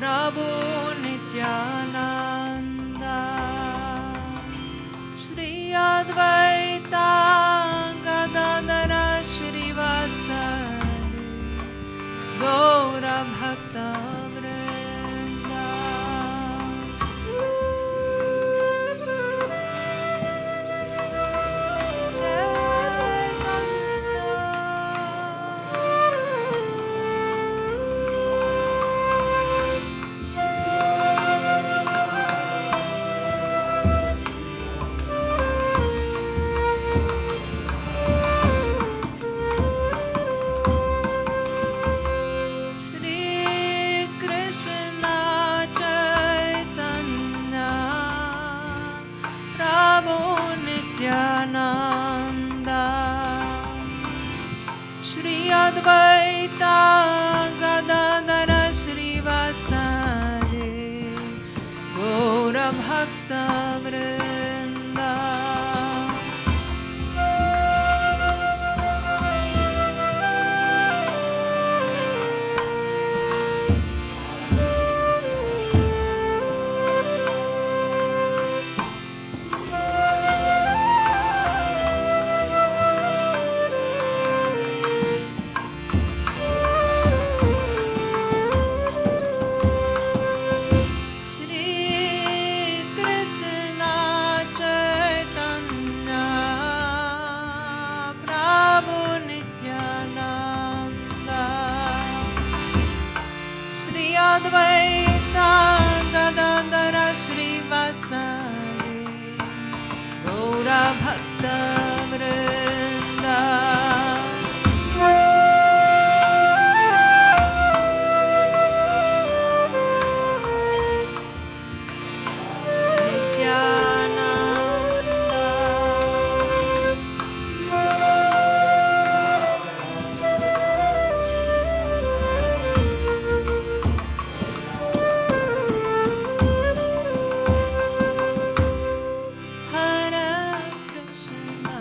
Prabhu Nityananda, Shri Advaita Gadadara Shrivasadi, Gaura Bhakta Vrinda. Advaita Gadadara Shrivasadi, Gaura Bhakta Vrinda. Advaita Gadadara Shrivasadi, Gaura Bhakta Vrinda. Hare Krishna,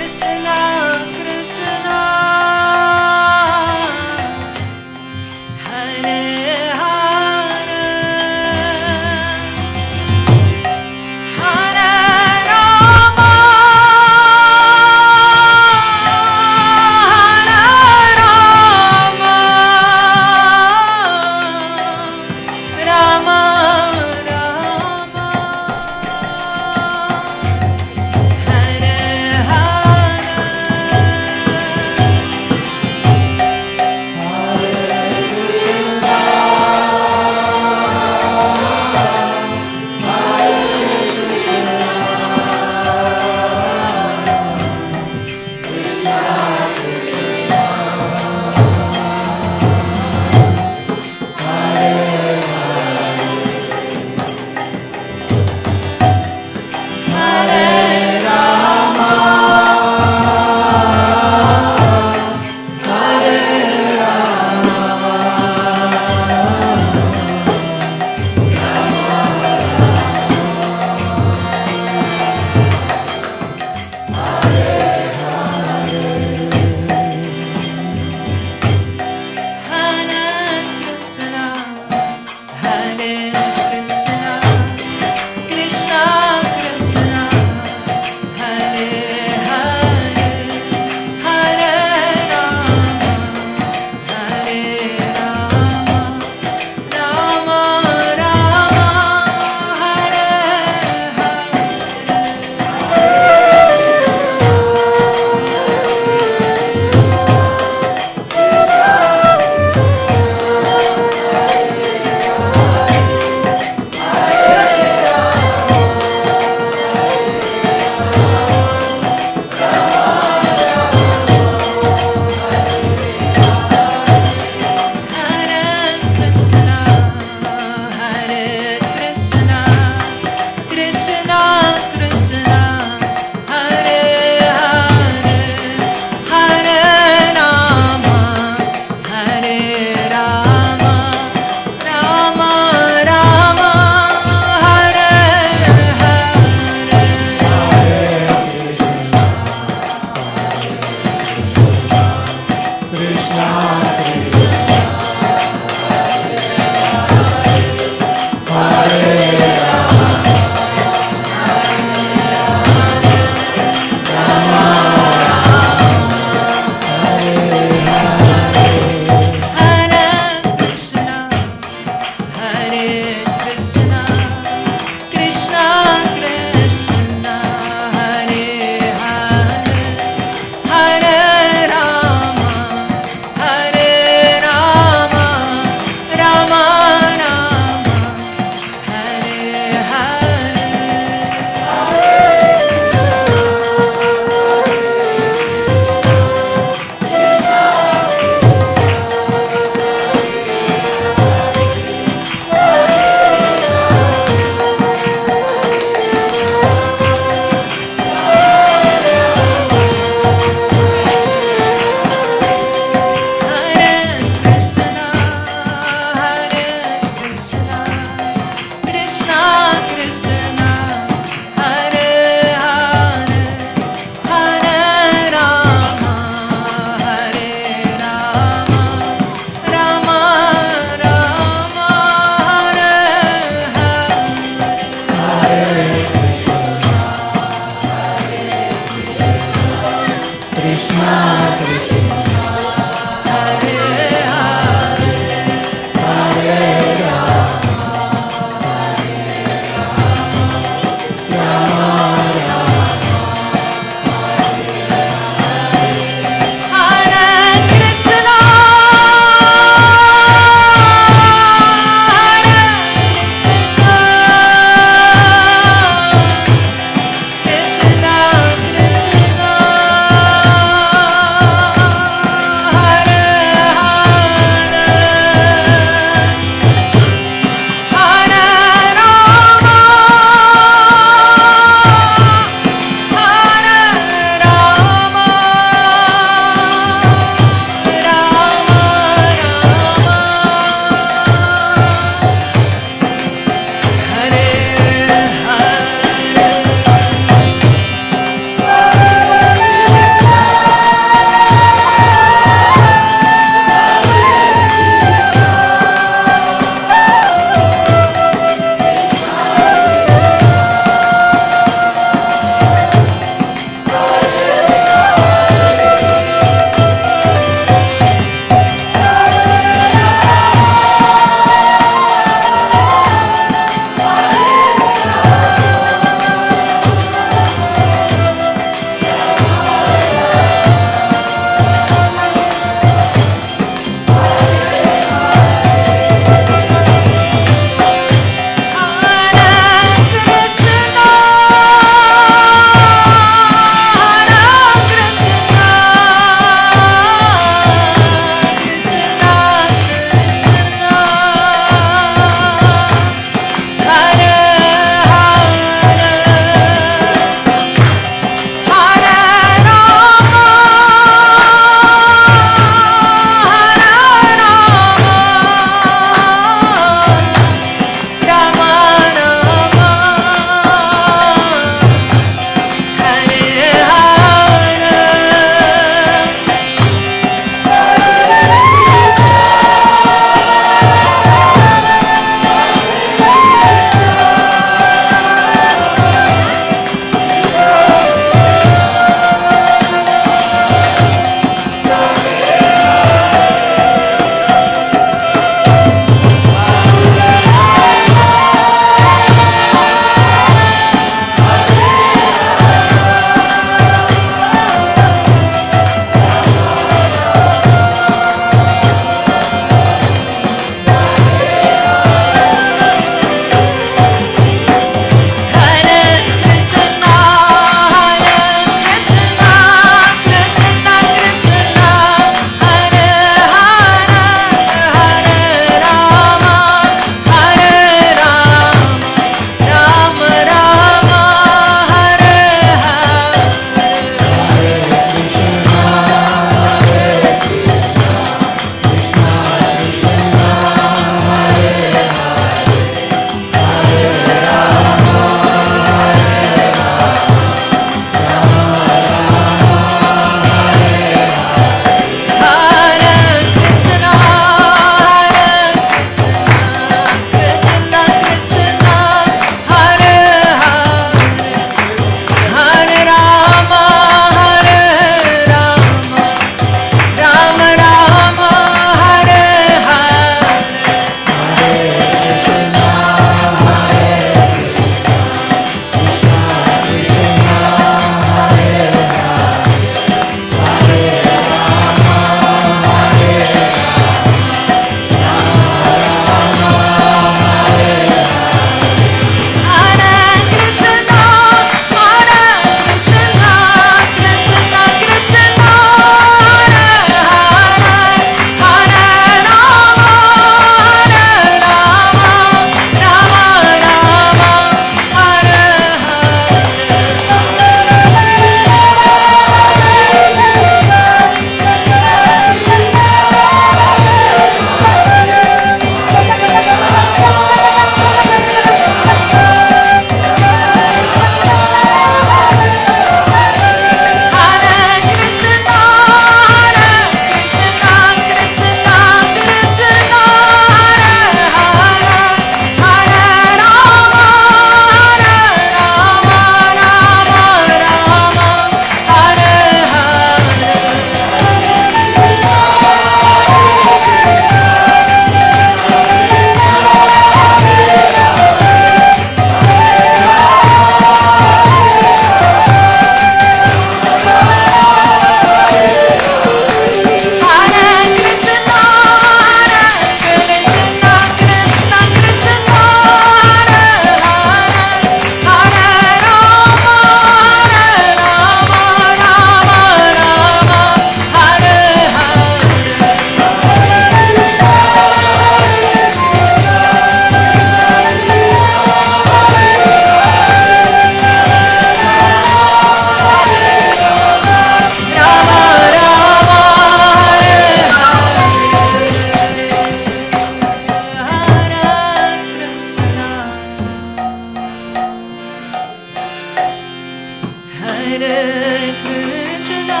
Krishna,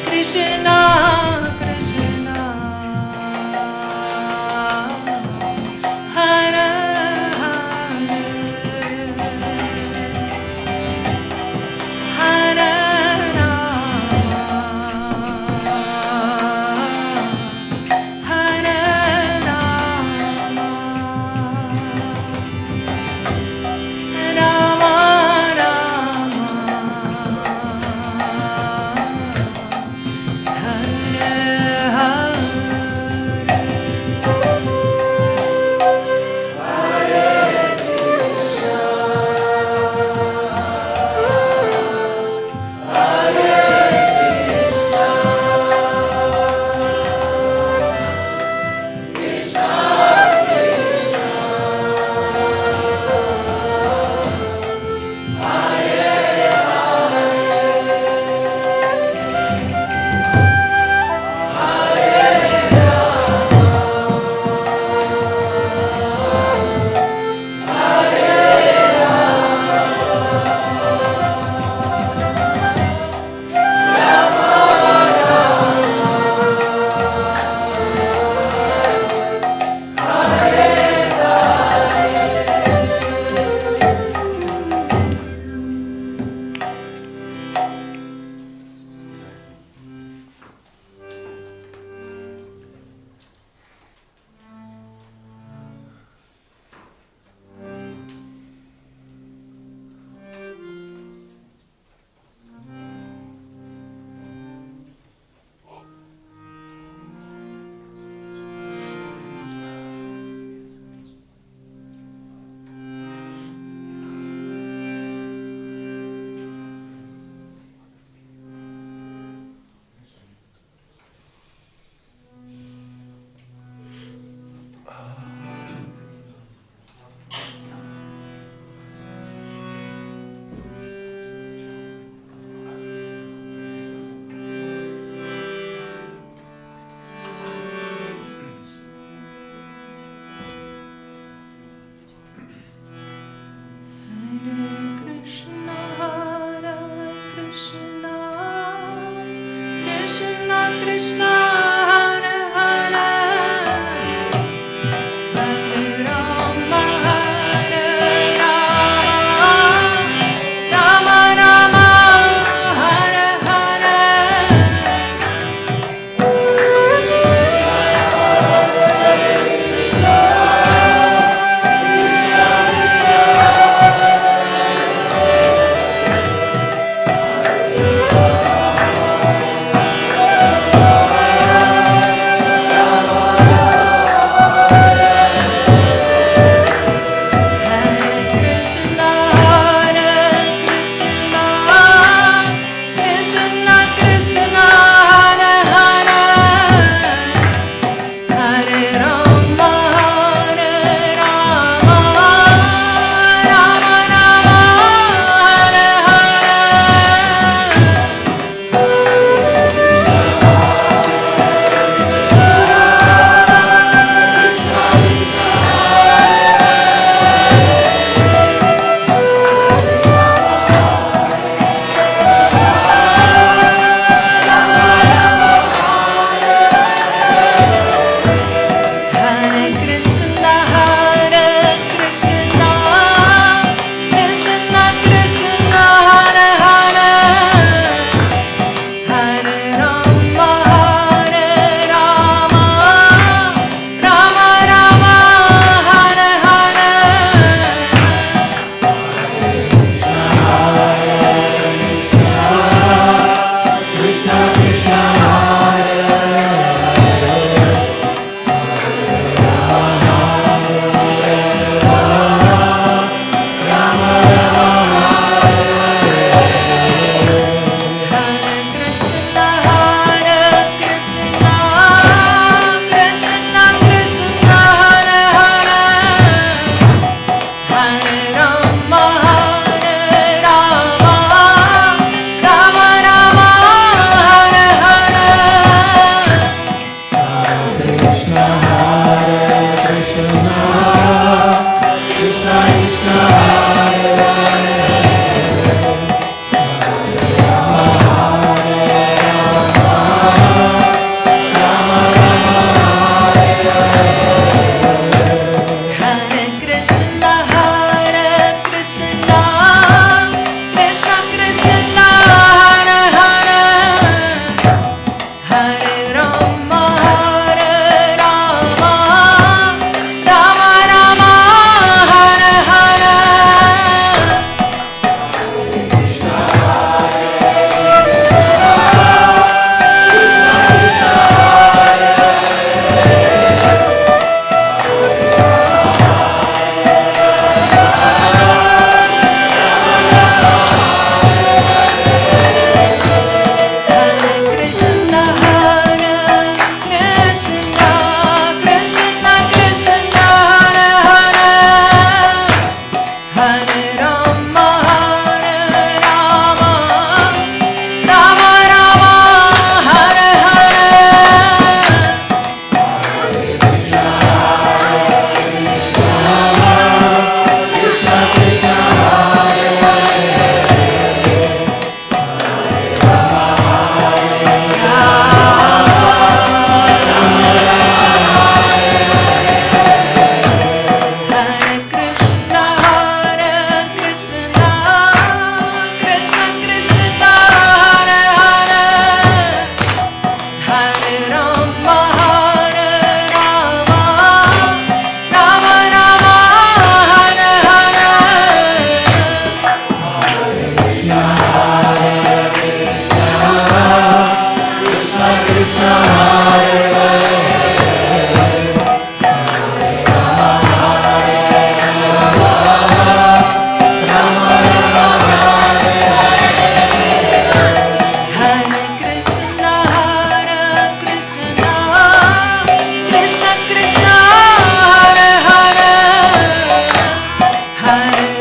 Krishna Krishna, Hare Hare, Hare Rama, Hare Rama, Rama Rama, Hare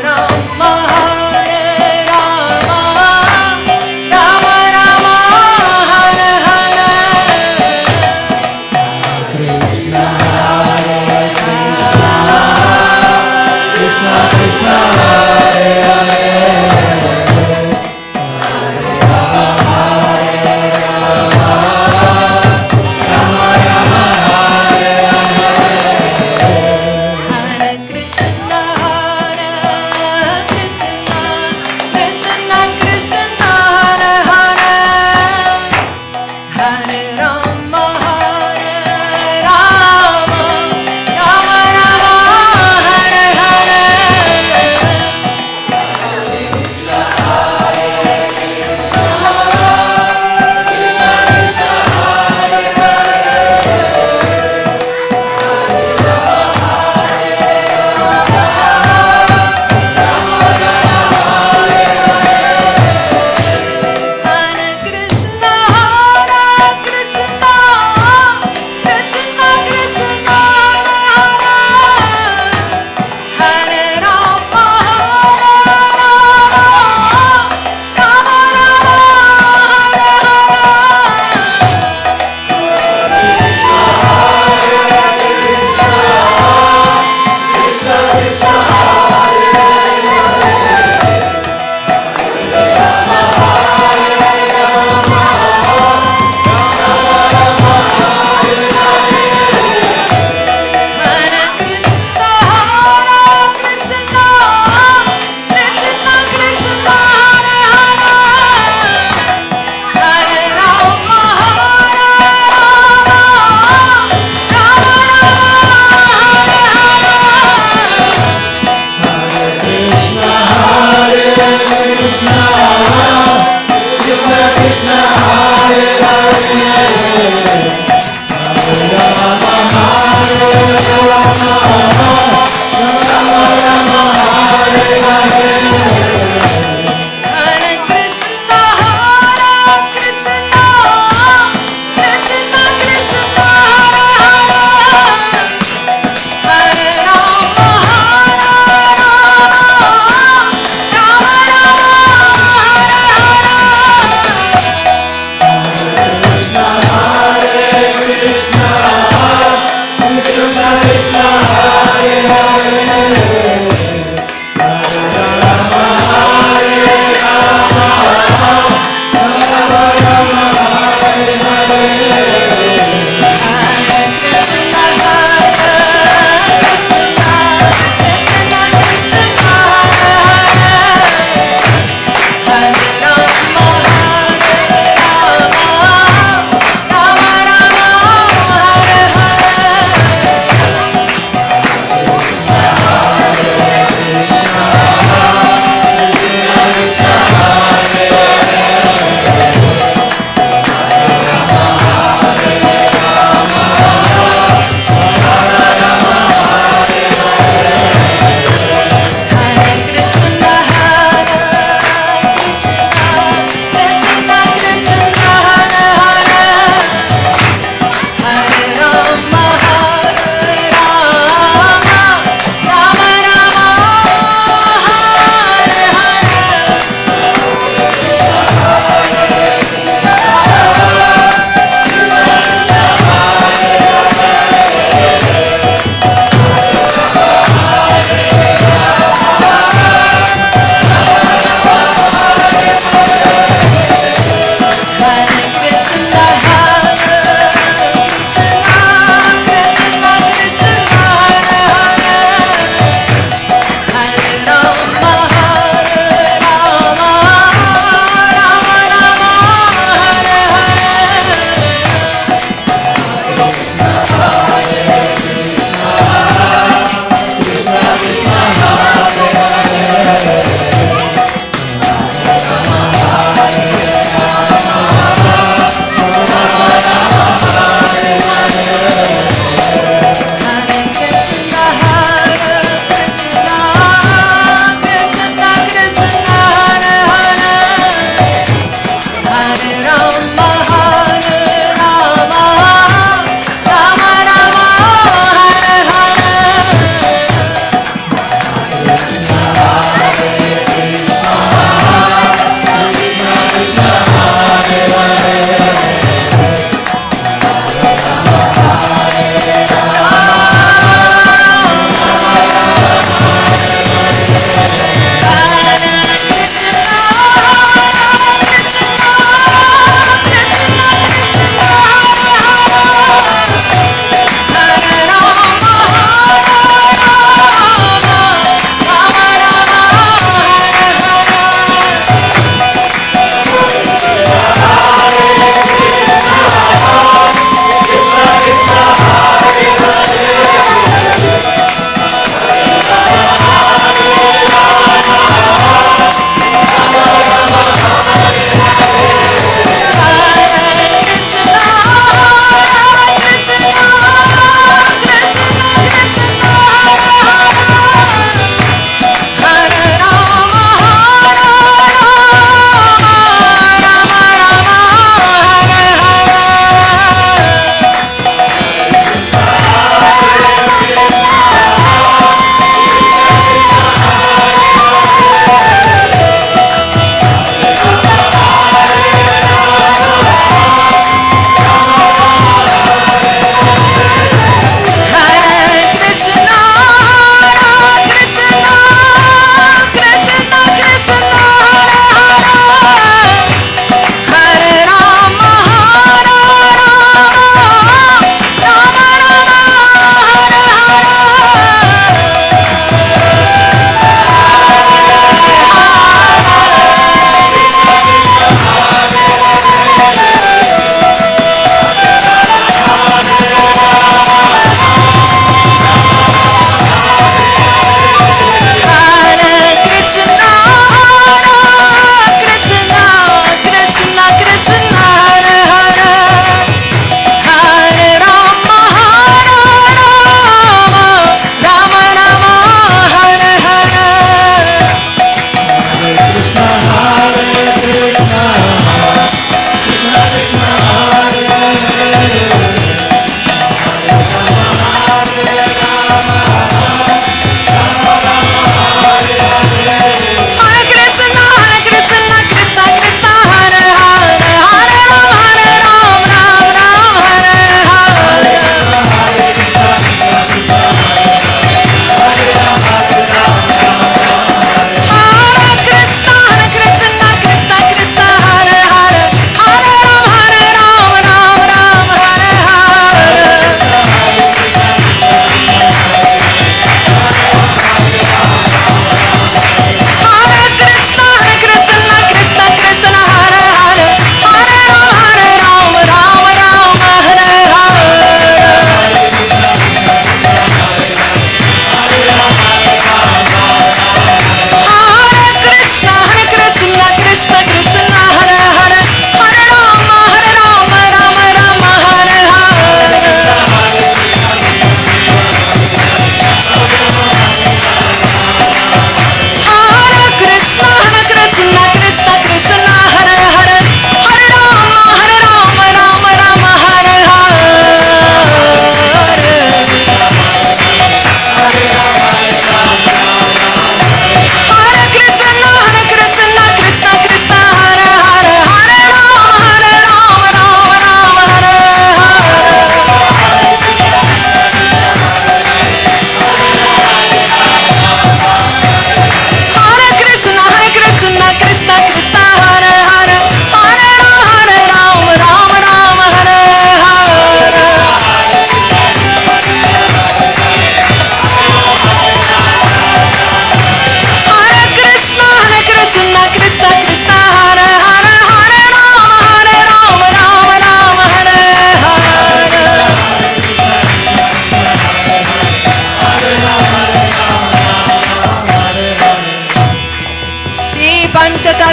Rama, Hare Rama,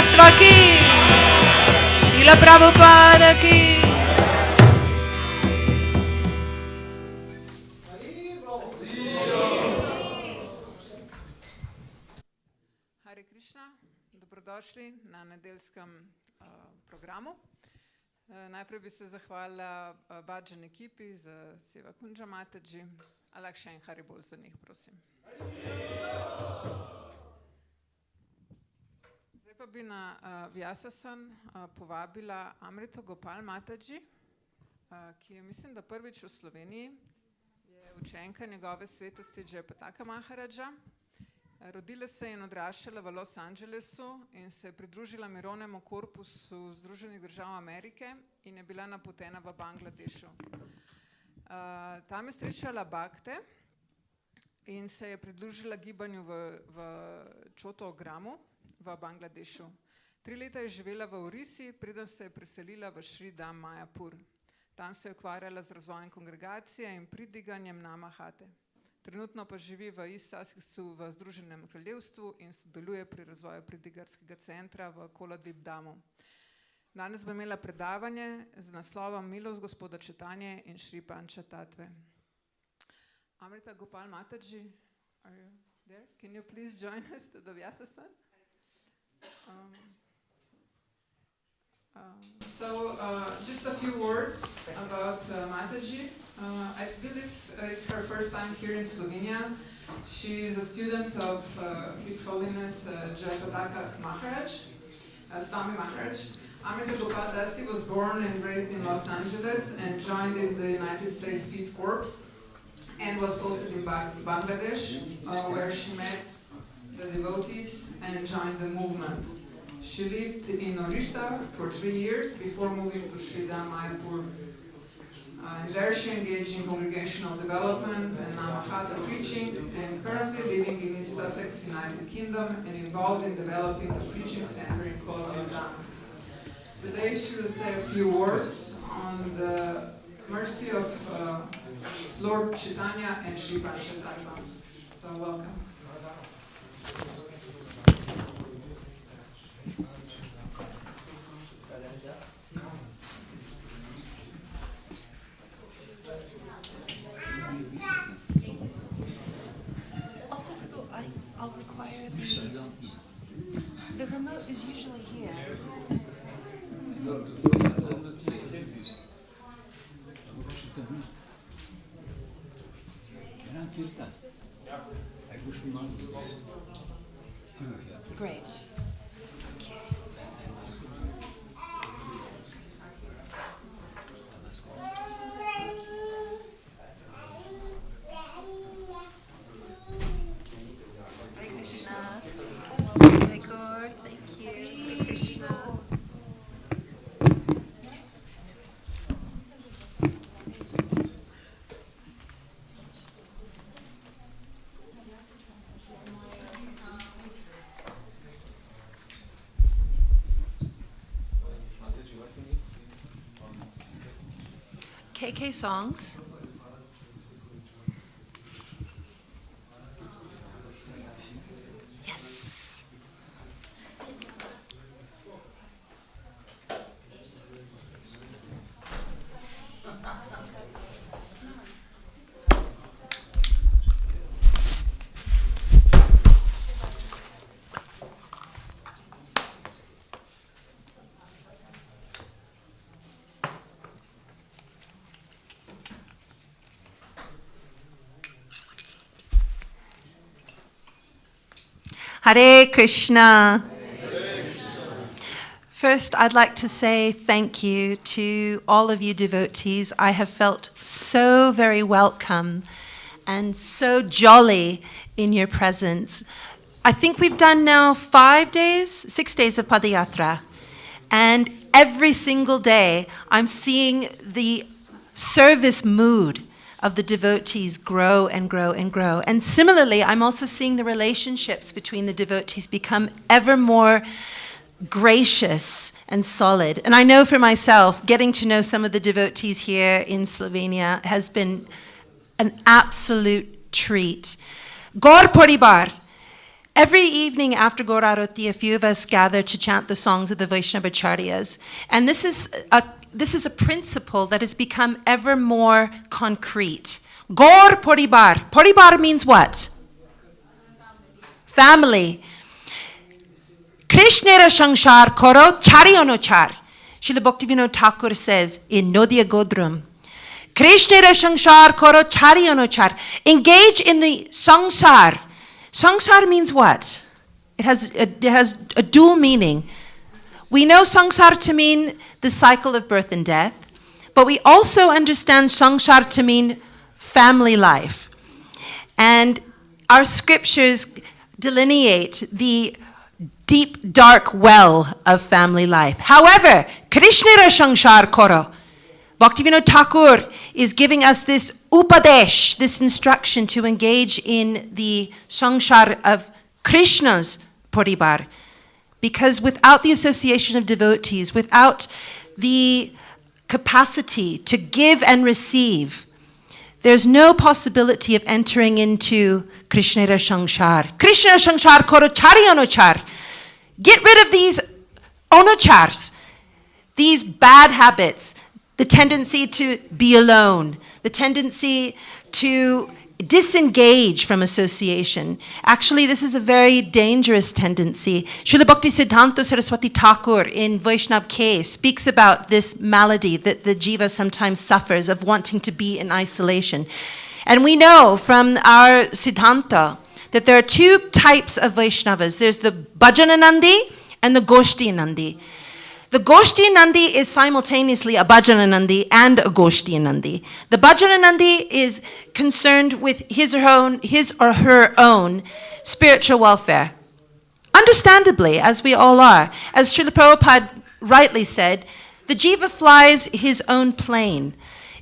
Tattva ki, Srila Prabhupada ki. Hare Krišna, dobrodošli na nedeljskem programu. Najprej bi se zahvalila Bhajan ekipi za Seva Kunja Mataji. Lahko še en Haribol za njih, prosim. Zdaj pa bi na Vyasasan povabila Amrito Gopal Mataji, ki je, mislim, da prvič v Sloveniji, je učenka njegove svetosti Jai Pataka Maharaja. Rodila se je in odraščala v Los Angelesu in se je pridružila mirovnemu korpusu Združenih držav Amerike in je bila napotena v Bangladešu. Tam je srečala Bhakte in se je pridružila gibanju v Čotogramu v Bangladešu. 3 leta je živela v Orisi, preden se je preselila v Šri Mayapur. Tam se je ukvarjala z razvojem kongregacije in pridiganjem Namahate. Trenutno pa živi v ISKCON v Združenem kraljevstvu in sodeluje pri razvoju pridigarskega centra v Kolodvipdamu. Danes bo imela predavanje z naslovom Milost Gospoda Caitanya in Šri Panča Tattve. Amrita Gopal Mataji, are you there? Can you please join us to the Vyasasan? Just a few words about Mataji. I believe it's her first time here in Slovenia. She is a student of His Holiness Jai Pataka Maharaj, Swami Maharaj. Amrita Gopal Dasi was born and raised in Los Angeles and joined in the United States Peace Corps and was posted in Bangladesh, where she met the devotees and joined the movement. She lived in Orissa for 3 years before moving to Sri Mayapur. And there she engaged in congregational development and Namahata preaching, and currently living in East Sussex, United Kingdom, and involved in developing a preaching center in Ljubljani. Today she will say a few words on the mercy of Lord Caitanya and Šri Panča Tattve. So welcome. Also, I'll require the remote is usually here. Great. Okay. Hare Krishna. Very good. Thank you. Hare Krishna. KK songs. Yes. Hare Krishna. First, I'd like to say thank you to all of you devotees. I have felt so very welcome and so jolly in your presence. I think we've done now 6 days of Padayatra. And every single day, I'm seeing the service mood of the devotees grow and grow and grow. And similarly, I'm also seeing the relationships between the devotees become ever more gracious and solid. And I know for myself, getting to know some of the devotees here in Slovenia has been an absolute treat. Gor Poribar, Every evening after Gaurarati, a few of us gather to chant the songs of the Vaishnavacharyas. And this is a principle that has become ever more concrete. Gaur Paribar. Paribar means what? Family. Krishnera Shanshar Koro Chari Onochar. Srila Bhaktivinoda Thakur says in Nodia Godrum, Krishnera Shanshar Koro Chari Onochar. Engage in the sangsar. Sangsar means what? It has a dual meaning. We know sangsar to mean the cycle of birth and death, but we also understand sangsar to mean family life. And our scriptures delineate the deep, dark well of family life. However, Krishnera Shanshar Koro, Bhaktivinoda Thakur is giving us this upadesh, this instruction to engage in the sanshar of Krishna's paribar. Because without the association of devotees, without the capacity to give and receive, there's no possibility of entering into Krishnera Shanshar. Krishna Shanshar Koro Chari Onochar. Get rid of these onochars, these bad habits, the tendency to be alone, the tendency to disengage from association. Actually, this is a very dangerous tendency. Srila Bhaktisiddhanta Saraswati Thakur in Vaishnav K speaks about this malady that the jiva sometimes suffers of wanting to be in isolation. And we know from our Siddhanta that there are two types of Vaishnavas. There's the Bhajananandi and the Goshtianandi. The Goshtianandi is simultaneously a Bhajananandi and a Goshtianandi. The Bhajananandi is concerned with his or her own spiritual welfare. Understandably, as we all are. As Srila Prabhupada rightly said, the jiva flies his own plane.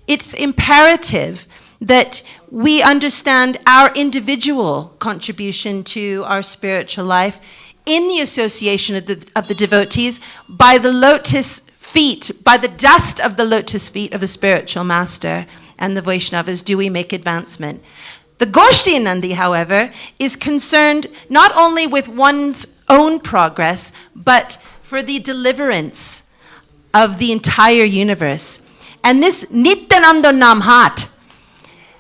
It's imperative that we understand our individual contribution to our spiritual life in the association of the devotees by the lotus feet, by the dust of the lotus feet of the spiritual master and the Vaishnavas do we make advancement. The Goshtianandi, however, is concerned not only with one's own progress, but for the deliverance of the entire universe. And this Nityananda Namhat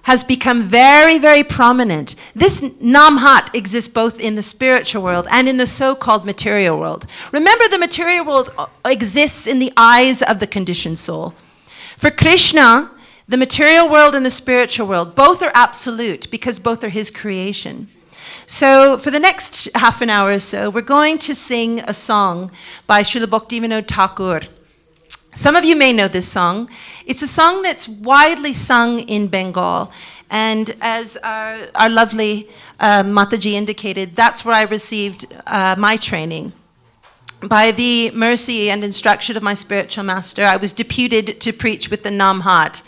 has become very, very prominent. This Namhat exists both in the spiritual world and in the so-called material world. Remember, the material world exists in the eyes of the conditioned soul. For Krishna, the material world and the spiritual world, both are absolute because both are his creation. So for the next half an hour or so, we're going to sing a song by Srila Bhaktivinoda Thakur. Some of you may know this song. It's a song that's widely sung in Bengal. And as our lovely Mataji indicated, that's where I received my training. By the mercy and instruction of my spiritual master, I was deputed to preach with the Namhat.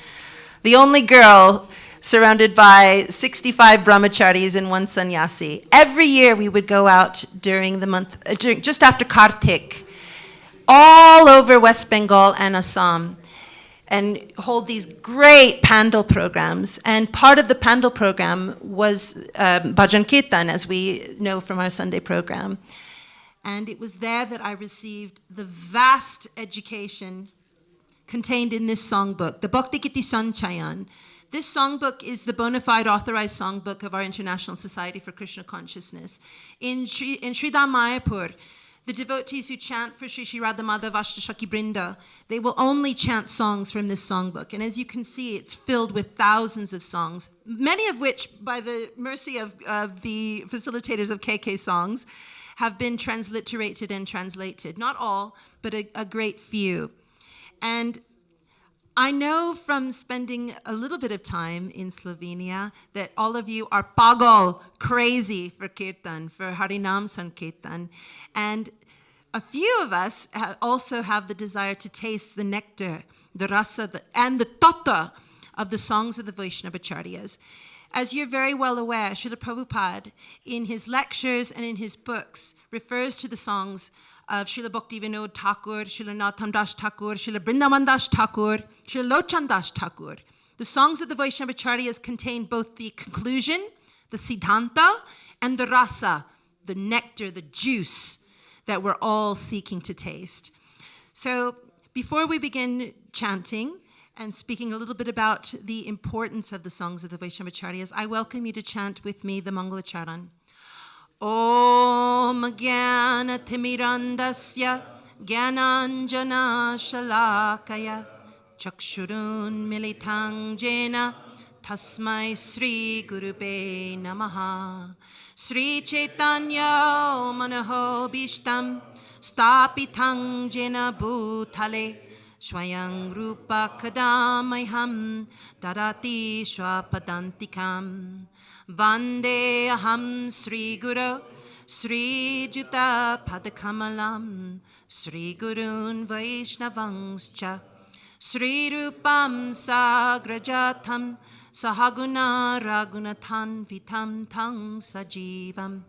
The only girl surrounded by 65 brahmacharis and one sannyasi. Every year we would go out during the month, just after Kartik, all over West Bengal and Assam, and hold these great Pandal programs. And part of the Pandal program was Bhajan Kirtan, as we know from our Sunday program. And it was there that I received the vast education contained in this songbook, the Bhakti Kiti Sanchayan. This songbook is the bona fide authorized songbook of our International Society for Krishna Consciousness. In Sridham Mayapur, the devotees who chant for Sri Sri Radha Madhav Ashtashaki Brinda, they will only chant songs from this songbook. And as you can see, it's filled with thousands of songs, many of which, by the mercy of the facilitators of KK Songs, have been transliterated and translated. Not all, but a great few. And I know from spending a little bit of time in Slovenia that all of you are pagal, crazy for Kirtan, for Harinam Sankirtan. And a few of us also have the desire to taste the nectar, the rasa, and the tattva of the songs of the Vaishnavacharyas. As you're very well aware, Srila Prabhupada, in his lectures and in his books, refers to the songs of Srila Bhaktivinoda Thakur, Srila Natham Das Thakur, Srila Brindavan Das Thakur, Srila Lochan Das Thakur. The songs of the Vaishnavacharyas contain both the conclusion, the siddhanta, and the rasa, the nectar, the juice that we're all seeking to taste. So before we begin chanting and speaking a little bit about the importance of the songs of the Vaishnavacharyas, I welcome you to chant with me the Mangalacharan. Om Jnana Timirandasya Jnananjana Shalakaya Chakshurun Militang Jena Tasmai Sri Gurube Namaha. Sri Chaitanya Manaho Bishtam Stapitang Jena Bhutale Swayang Rupa Kadamaiham Darati Swapadantikam Vande Aham Sri Guru Sri Juta Padakamalam Sri Gurun Vaishnavangscha Sri Rupam Sagrajatam Sahaguna Ragunathan Vitam Tang Sajivam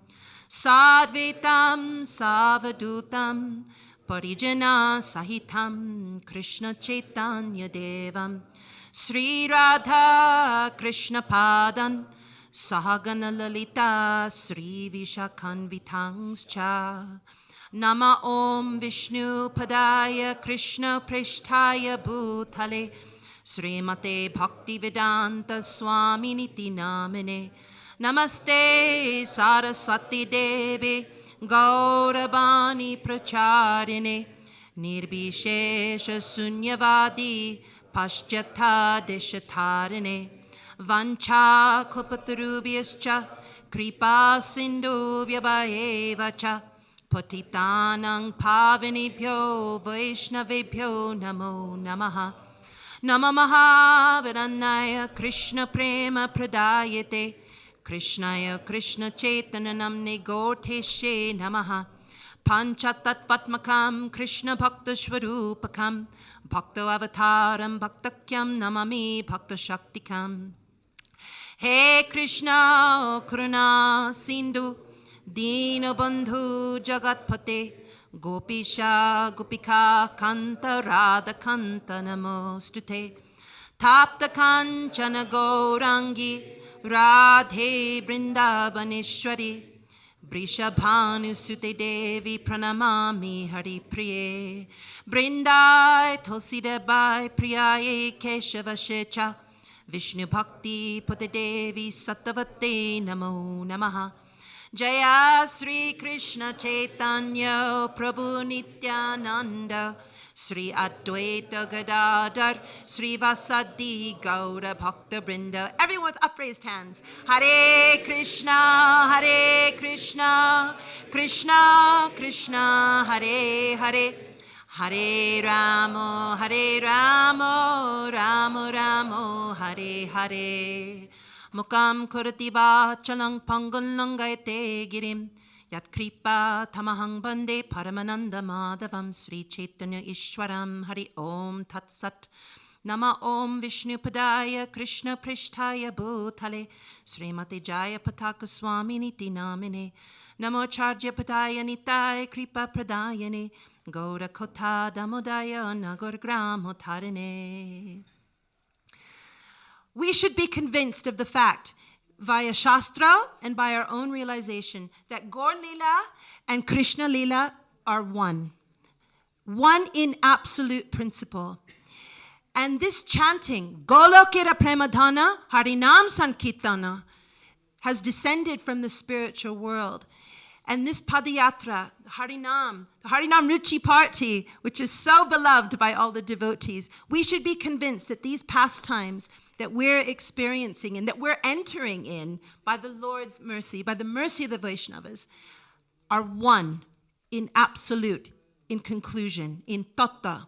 Sadvetam Savadutam Parijana Sahitam Krishna Chaitanya Devam Sri Radha Krishna Padan Sahagana Lalita Sri Vishakhan Vitangscha Nama Om Vishnu Padaya Krishna Prishtaya Bhutale Srimate Bhaktivedanta Swami Niti Namine Namaste Saraswati Devi Gauravani Pracharine Nirbhishesha Sunyavadi Paschatha Deshatharine Vancha Kalpatarubhyascha Kripa Sindhubhya Bhaevacha Patitanang Pavanebhyo Vaishnavebhyo Namo Namaha Namamaha Varanaya Krishna Prema Pradayate Krishnaya Krishna Chaitanya Namne Gorteshe Namaha Panchatatvatmakam Krishna Bhakta Shvarupakam Bhakta Avataram Bhaktakyam Namami Bhakta Shaktikam He Krishna Karuna Sindhu Dina Bandhu Jagatpate Gopisha Gopika Kanta Radha Kanta Namostute Tapta Kanchana Gaurangi Radhe Vrindavaneshwari Vrishabhanu Sute Devi Pranamami Hari Priye Vrindai Tulsidebai Priyaye Keshava Shecha Vishnu Bhakti Pute Devi Sattavate Namo Namaha Jaya Sri Krishna Chaitanya Prabhu Nityananda Sri Advaita Gadadhar Sri Vasadi Gaura Bhakta Brinda. Everyone with upraised hands. Hare Krishna, Hare Krishna, Krishna Krishna, Hare Hare, Hare Ramo, Hare Ramo, Ramo Ramo, Hare Hare. Mukam Kurati Vachalang Pangullangayate Girim Yat Kripa Tamahang Bande Paramananda Madhavam Sri Chaitanya Ishwaram Hari Om Tat Sat Nama Om Vishnu Padaya Krishna Prishtaya Bhutale Srimati Jaya Pataka Swami Niti Namine Namo Charja Padaya Nitai Kripa Pradayane Gaura Kota Damodaya Nagar Gramo Tarine. We should be convinced of the fact, via Shastra and by our own realization, that Gaur Lila and Krishna Lila are one in absolute principle. And this chanting, Golokera Premadhana Harinam Sankirtana, has descended from the spiritual world. And this Padayatra, Harinam, the Harinam Ruchi Party, which is so beloved by all the devotees, we should be convinced that these pastimes that we're experiencing and that we're entering in by the Lord's mercy, by the mercy of the Vaishnavas, are one in absolute, in conclusion, in tattva.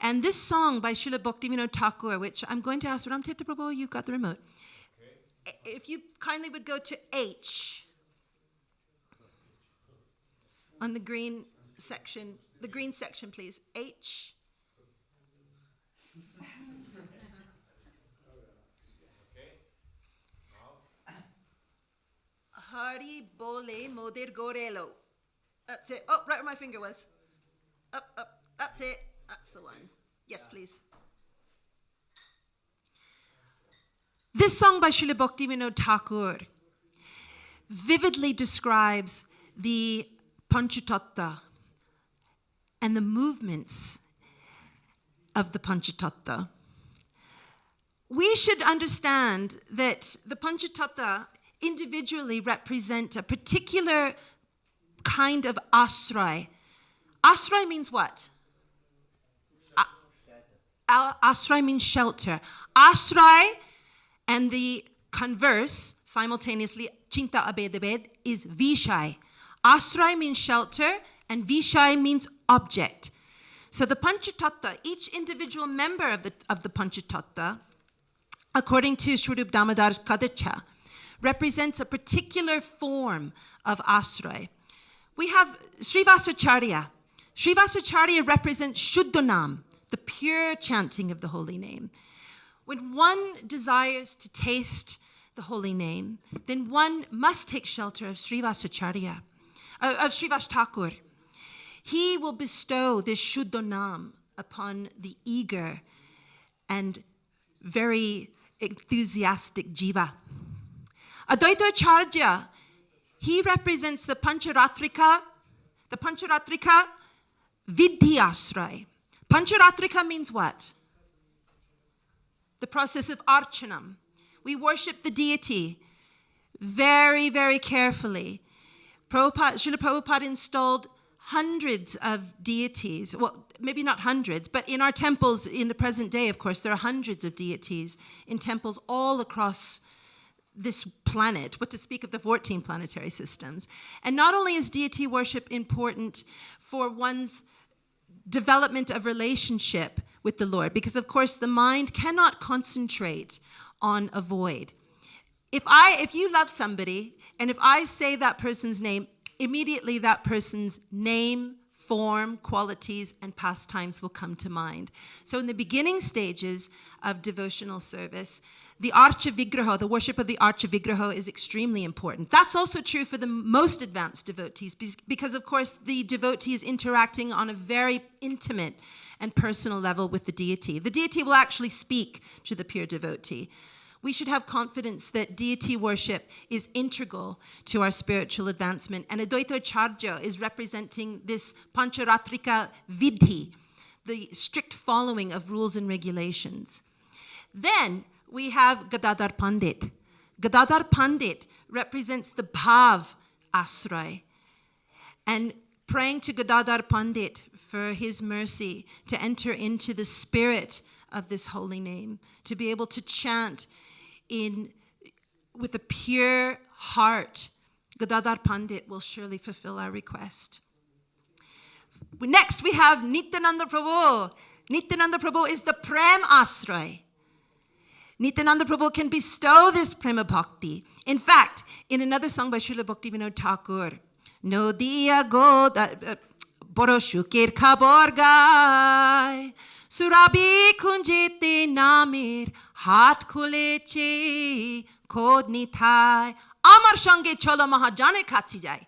And this song by Srila Bhaktivinoda Thakur, which I'm going to ask Ram Tirtha Prabhu, you've got the remote. Okay. If you kindly would go to H on the green section, please. H. Hari Bole Modir Gorelo. That's it. Oh, right where my finger was. Up. That's it. That's the one. Yes, please. This song by Srila Bhaktivinoda Thakur vividly describes the Panča Tattve and the movements of the Panča Tattve, we should understand that the Panča Tattve individually represent a particular kind of asray. Asray means what? Asray means shelter. Asray and the converse, simultaneously, chinta abed is vishay. Asray means shelter and vishay means object. So the Panča Tattve, each individual member of the Panča Tattve, according to Sri Damodar's Kadacha, represents a particular form of asray. We have Srivasacharya. Srivasacharya represents Shuddhanam, the pure chanting of the holy name. When one desires to taste the holy name, then one must take shelter of Srivasacharya, of Srivas Thakur. He will bestow this Shuddhanam upon the eager and very enthusiastic jiva. Advaita Acharya, he represents the Pancharatrika Vidhi Asray. Pancharatrika means what? The process of archanam. We worship the deity very, very carefully. Srila Prabhupada installed hundreds of deities. Well, maybe not hundreds, but in our temples in the present day, of course, there are hundreds of deities in temples all across this planet, what to speak of the 14 planetary systems. And not only is deity worship important for one's development of relationship with the Lord, because of course the mind cannot concentrate on a void. If you love somebody, and if I say that person's name, immediately that person's name, form, qualities, and pastimes will come to mind. So in the beginning stages of devotional service, the Archa Vigraha, the worship of the Archa Vigraha, is extremely important. That's also true for the most advanced devotees, because of course the devotee is interacting on a very intimate and personal level with the deity. The deity will actually speak to the pure devotee. We should have confidence that deity worship is integral to our spiritual advancement. And Advaita Acharya is representing this Pancharatrika Vidhi, the strict following of rules and regulations. Then we have Gadadhar Pandit. Gadadhar Pandit represents the Bhav Asray. And praying to Gadadhar Pandit for his mercy to enter into the spirit of this holy name, to be able to chant with a pure heart. Gadadhar Pandit will surely fulfill our request. Next we have Nityananda Prabhu. Nityananda Prabhu is the Prem Asray. Nityananda Prabhu can bestow this Prema Bhakti. In fact, in another song by Srila Bhaktivinoda Thakur, No dia go Boroshukir Khaborgai Surabi Kunjete Namir Hat Kuleche Kod Nitai Amar Shange Cholo Mahajane Katsijai.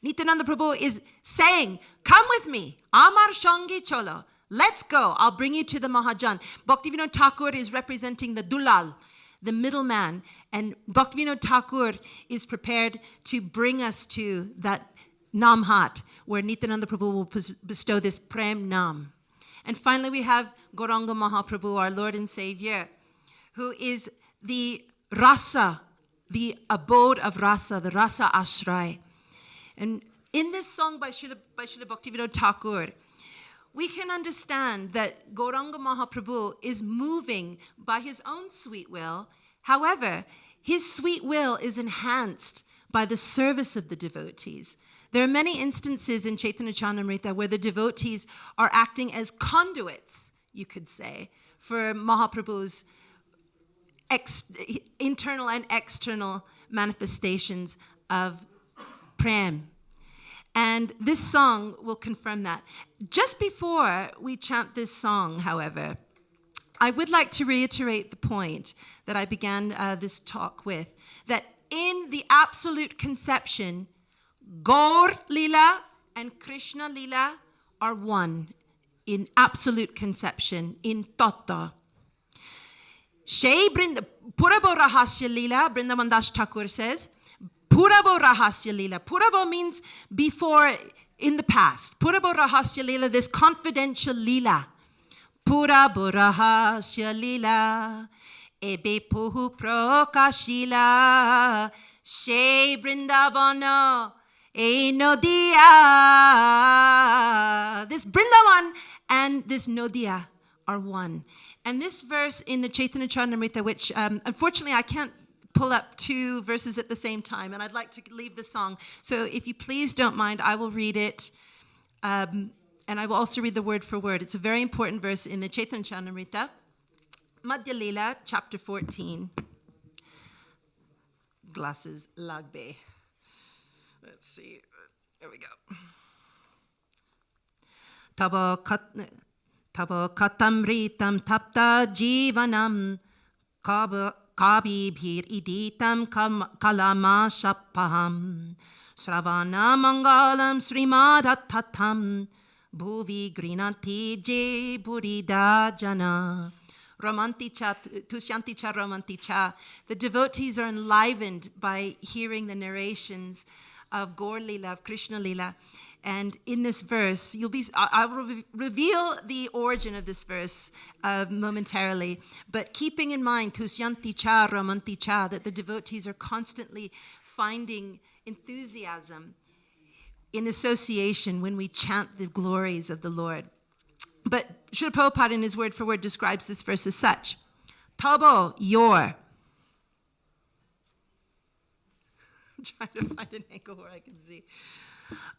Nityananda Prabhu is saying, come with me, Amar Shange Cholo. Let's go. I'll bring you to the Mahajan. Bhaktivinoda Thakur is representing the Dulal, the middleman. And Bhaktivinoda Thakur is prepared to bring us to that Namhat, where Nityananda Prabhu will bestow this Prem Nam. And finally, we have Gauranga Mahaprabhu, our Lord and Savior, who is the Rasa, the abode of Rasa, the Rasa Ashray. And in this song by Srila Bhaktivinoda Thakur, we can understand that Gauranga Mahaprabhu is moving by his own sweet will. However, his sweet will is enhanced by the service of the devotees. There are many instances in Chaitanya Charitamrita where the devotees are acting as conduits, you could say, for Mahaprabhu's internal and external manifestations of Prem. And this song will confirm that. Just before we chant this song, however, I would like to reiterate the point that I began this talk with, that in the absolute conception, Gaur Lila and Krishna Lila are one in absolute conception, in Tattva. Purabo Rahasya Lila, Vrindavan Das Thakur says, Purabo Rahasya Lila. Purabo means before, in the past. Purabo Rahasya Lila, this confidential Lila. Purabo Rahasya Lila. Ebe Puhu Prokashila. She Brindavana. E Nodia. This Brindavan and this Nodia are one. And this verse in the Chaitanya Charitamrita, which unfortunately I can't pull up two verses at the same time, and I'd like to leave the song. So if you please don't mind, I will read it, and I will also read the word for word. It's a very important verse in the Chaitanya Charitamrita, Madhya Lila, chapter 14. Glasses lagbe. Let's see. There we go. Tabo katamritam tapta jivanam kabibhir iditam kalama shappaham sravana mangalam srimadatatam bhuvi grinanti je burida jana. Romanticha, Tusyanticha Romanticha. The devotees are enlivened by hearing the narrations of Gaur Lila, of Krishna Lila. And in this verse, I will reveal the origin of this verse momentarily, but keeping in mind Tusyanticha Romanticha, that the devotees are constantly finding enthusiasm in association when we chant the glories of the Lord. But Srila Prabhupada in his word for word describes this verse as such. Tabo, your. I'm trying to find an angle where I can see.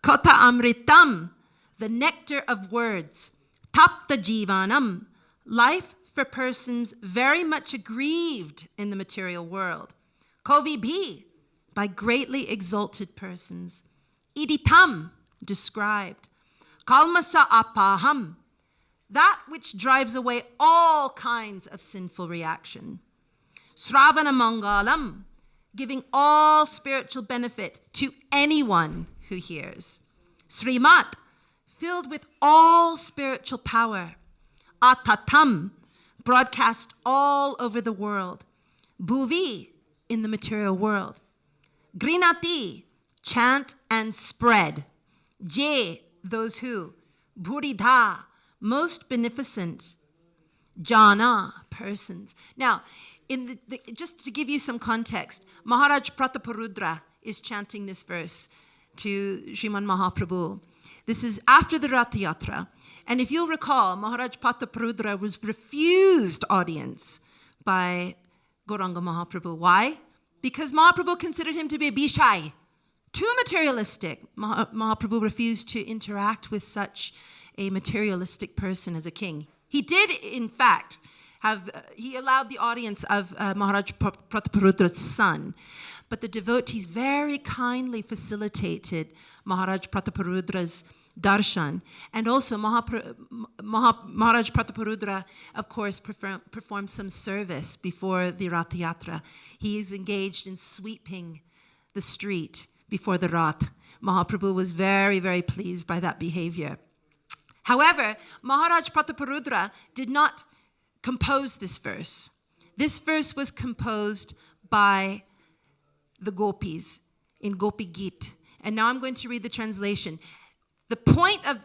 Kota amritam, the nectar of words. Tapta jivanam, life for persons very much aggrieved in the material world. Kovibhi, by greatly exalted persons. Iditam, described. Kalmasa apaham, that which drives away all kinds of sinful reaction. Sravana mangalam, giving all spiritual benefit to anyone who hears. Srimat, filled with all spiritual power. Atatam, broadcast all over the world. Bhuvi, in the material world. Grinati, chant and spread. Je, those who. Buridha, most beneficent. Jana, persons. Now, just to give you some context, Maharaj Prataparudra is chanting this verse to Sriman Mahaprabhu. This is after the Rath Yatra. And if you'll recall, Maharaj Prataparudra was refused audience by Gauranga Mahaprabhu. Why? Because Mahaprabhu considered him to be a bishai, too materialistic. Mahaprabhu refused to interact with such a materialistic person as a king. He did, in fact, he allowed the audience of Maharaj Prataparudra's son, but the devotees very kindly facilitated Maharaj Prataparudra's darshan, and also Maharaj Prataparudra, of course, performed some service before the Rath Yatra. He is engaged in sweeping the street before the Rath. Mahaprabhu was very, very pleased by that behavior. However, Maharaj Prataparudra did not compose this verse. This verse was composed by the gopis in Gopi Geet. And now I'm going to read the translation. The point of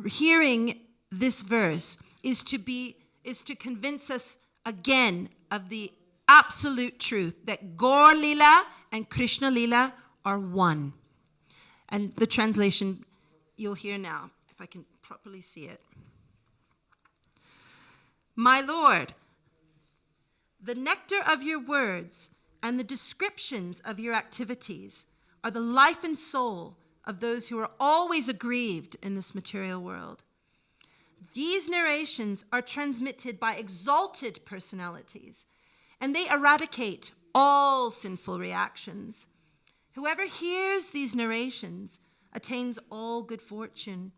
hearing this verse is to convince us again of the absolute truth that Gaur Lila and Krishna Lila are one. And the translation you'll hear now, if I can properly see it. My Lord, the nectar of your words and the descriptions of your activities are the life and soul of those who are always aggrieved in this material world. These narrations are transmitted by exalted personalities, and they eradicate all sinful reactions. Whoever hears these narrations attains all good fortune.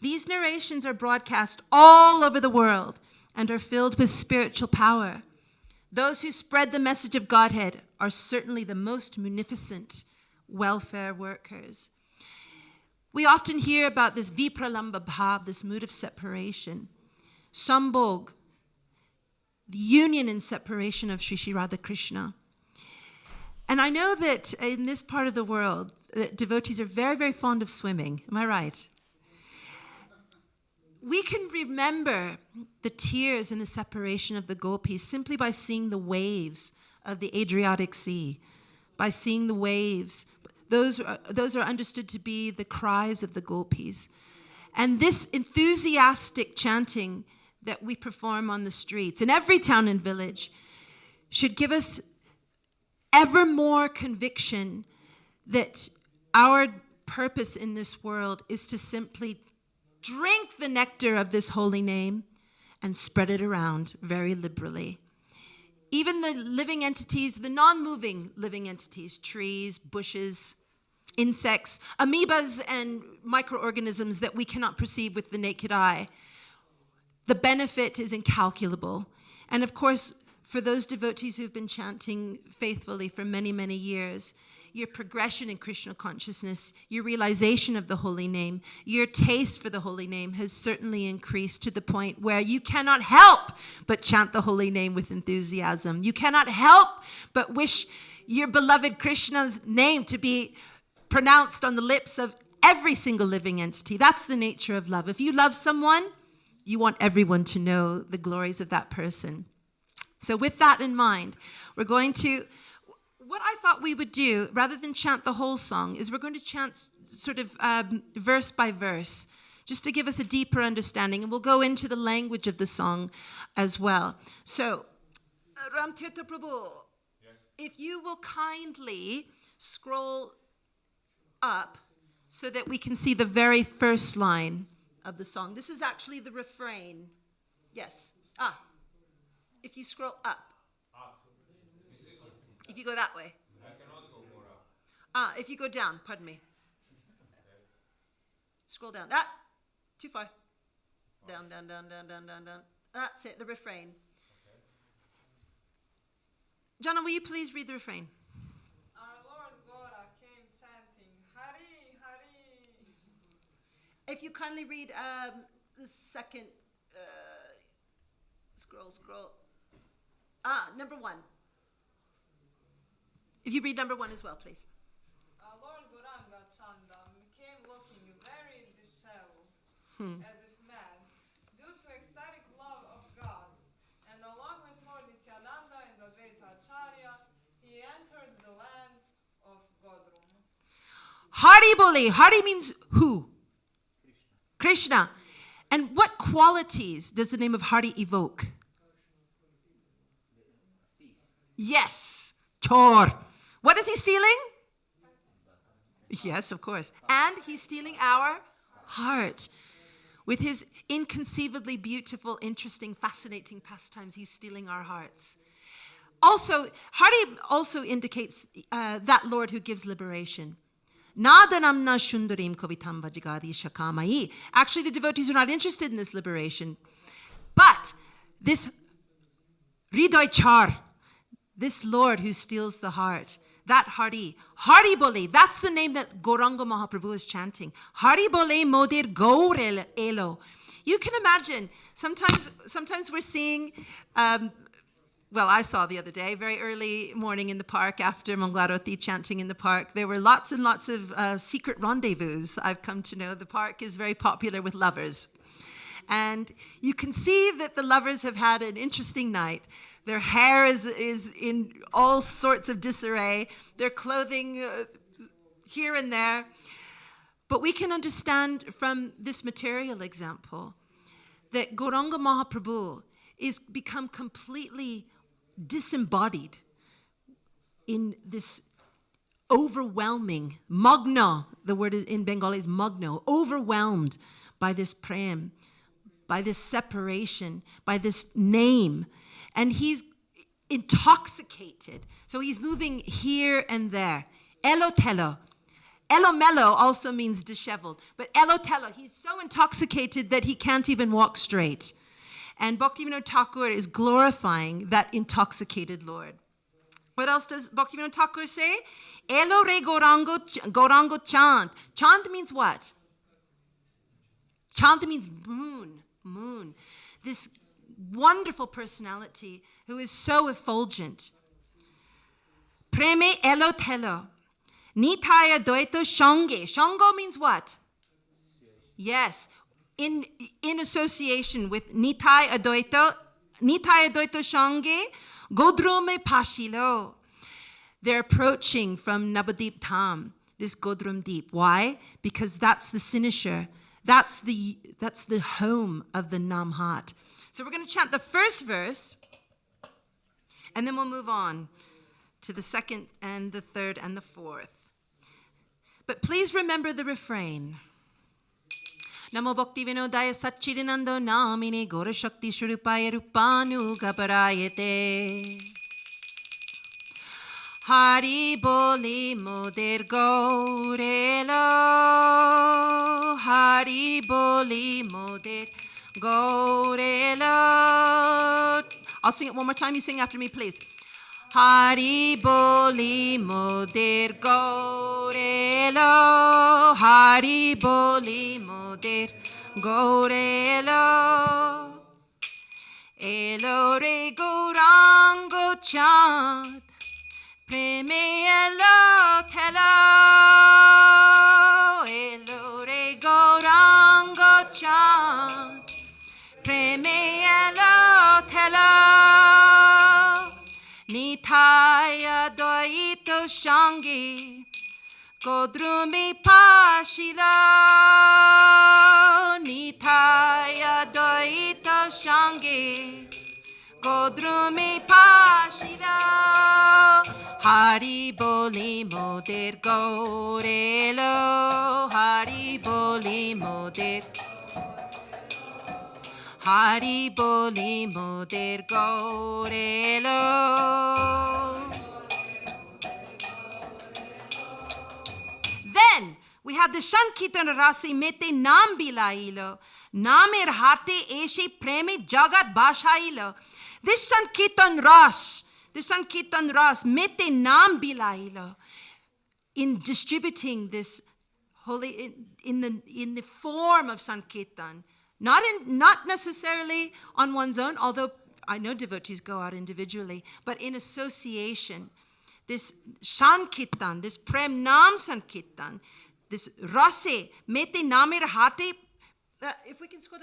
These narrations are broadcast all over the world and are filled with spiritual power. Those who spread the message of Godhead are certainly the most munificent welfare workers. We often hear about this vipralamba bhav, this mood of separation. Sambhog, the union and separation of Shri Radha Krishna. And I know that in this part of the world, devotees are very, very fond of swimming. Am I right? We can remember the tears and the separation of the gopis simply by seeing the waves of the Adriatic Sea, by seeing the waves. Those are understood to be the cries of the gopis. And this enthusiastic chanting that we perform on the streets in every town and village should give us ever more conviction that our purpose in this world is to simply drink the nectar of this holy name and spread it around very liberally. Even the living entities, the non-moving living entities, trees, bushes, insects, amoebas, and microorganisms that we cannot perceive with the naked eye, the benefit is incalculable. And of course, for those devotees who've been chanting faithfully for many, many years, your progression in Krishna consciousness, your realization of the holy name, your taste for the holy name has certainly increased to the point where you cannot help but chant the holy name with enthusiasm. You cannot help but wish your beloved Krishna's name to be pronounced on the lips of every single living entity. That's the nature of love. If you love someone, you want everyone to know the glories of that person. So with that in mind, we're going to... What I thought we would do, rather than chant the whole song, is we're going to chant sort of verse by verse, just to give us a deeper understanding. And we'll go into the language of the song as well. So, Ram Tirtha Prabhu, if you will kindly scroll up so that we can see the very first line of the song. This is actually the refrain. Yes. If you scroll up. If you go that way. I cannot go more up. If you go down, pardon me. Scroll down. Too far. Down. That's it, the refrain. Okay. Jana, will you please read the refrain? Our Lord Gora came chanting, Hari, Hari. If you kindly read the second scroll. Number 1. If you read number 1 as well, please. Lord Gauranga Chanda came looking very disheveled, as if mad, due to ecstatic love of God. And along with Lord Nityananda and Advaita Acharya, he entered the land of Godrum. Hari Bole. Hari means who? Krishna. And what qualities does the name of Hari evoke? Yes. Chor. What is he stealing? Yes, of course. And he's stealing our heart. With his inconceivably beautiful, interesting, fascinating pastimes, he's stealing our hearts. Also, Hari also indicates that Lord who gives liberation. Nadanamna shundarim kovitam vajigadi shakamai. Actually, the devotees are not interested in this liberation. But this Hriday Char, this Lord who steals the heart, that Hari Bole, that's the name that Gauranga Mahaprabhu is chanting. Hari Bole Modir Gaur Elo. You can imagine, sometimes we're seeing, I saw the other day, very early morning in the park after Mangalarati chanting in the park, there were lots and lots of secret rendezvous. I've come to know the park is very popular with lovers. And you can see that the lovers have had an interesting night. Their hair is in all sorts of disarray. Their clothing here and there. But we can understand from this material example that Gauranga Mahaprabhu is become completely disembodied in this overwhelming, magna, the word in Bengali is magno, overwhelmed by this prem, by this separation, by this name. And he's intoxicated. So he's moving here and there. Elotelo. Elomelo also means disheveled. But elotelo, he's so intoxicated that he can't even walk straight. And Bhaktivinoda Thakur is glorifying that intoxicated Lord. What else does Bhaktivinoda Thakur say? Elo re Gaurango chant. Chant means what? Chant means moon. This wonderful personality who is so effulgent. Preme elo telo. Nitaya doito shange. Shango means what? Yes. In association with Nitai Adoito Shange, Godrume Pashilo. They're approaching from Nabadip Tham, this Godrum Deep. Why? Because that's the Sinisher. That's the home of the Namhat. So we're going to chant the first verse, and then we'll move on to the second and the third and the fourth. But please remember the refrain. Namo Bhakti Vinodaya Satchidanando Namine Gora Shakti Shurupaya Rupanu Gaparayate. Hari Boli Moder Gorelo. Hari Boli Moder Gorelo. I'll sing it one more time. You sing after me, please. Hari Boli Moder Gorelo. Hari Boli Moder Gorelo. Elo Re Gorango Chand. Preme Elo Telo. Elo Re Gorango Chand. Preme Elo Telo. Nitaya doito shangi, Godrumi pashilo. Nitaya doito shangi, Godrumi pashilo. Hari boli moder gorelo. Hari boli moder. Hari boli moder gorelo. Then we have the Shankirtan Rasi Mete Nam Bilailo. Namer Hate Eshe Preme Jagat Bashailo. This Shankirtan Ras Mete Nam Bilailo. In distributing this holy in the form of Sankirtan. Not necessarily on one's own, although I know devotees go out individually, but in association. This Sankirtan, this Prem Nam Sankirtan, this Rase, Mete Namir Hate. If we can scroll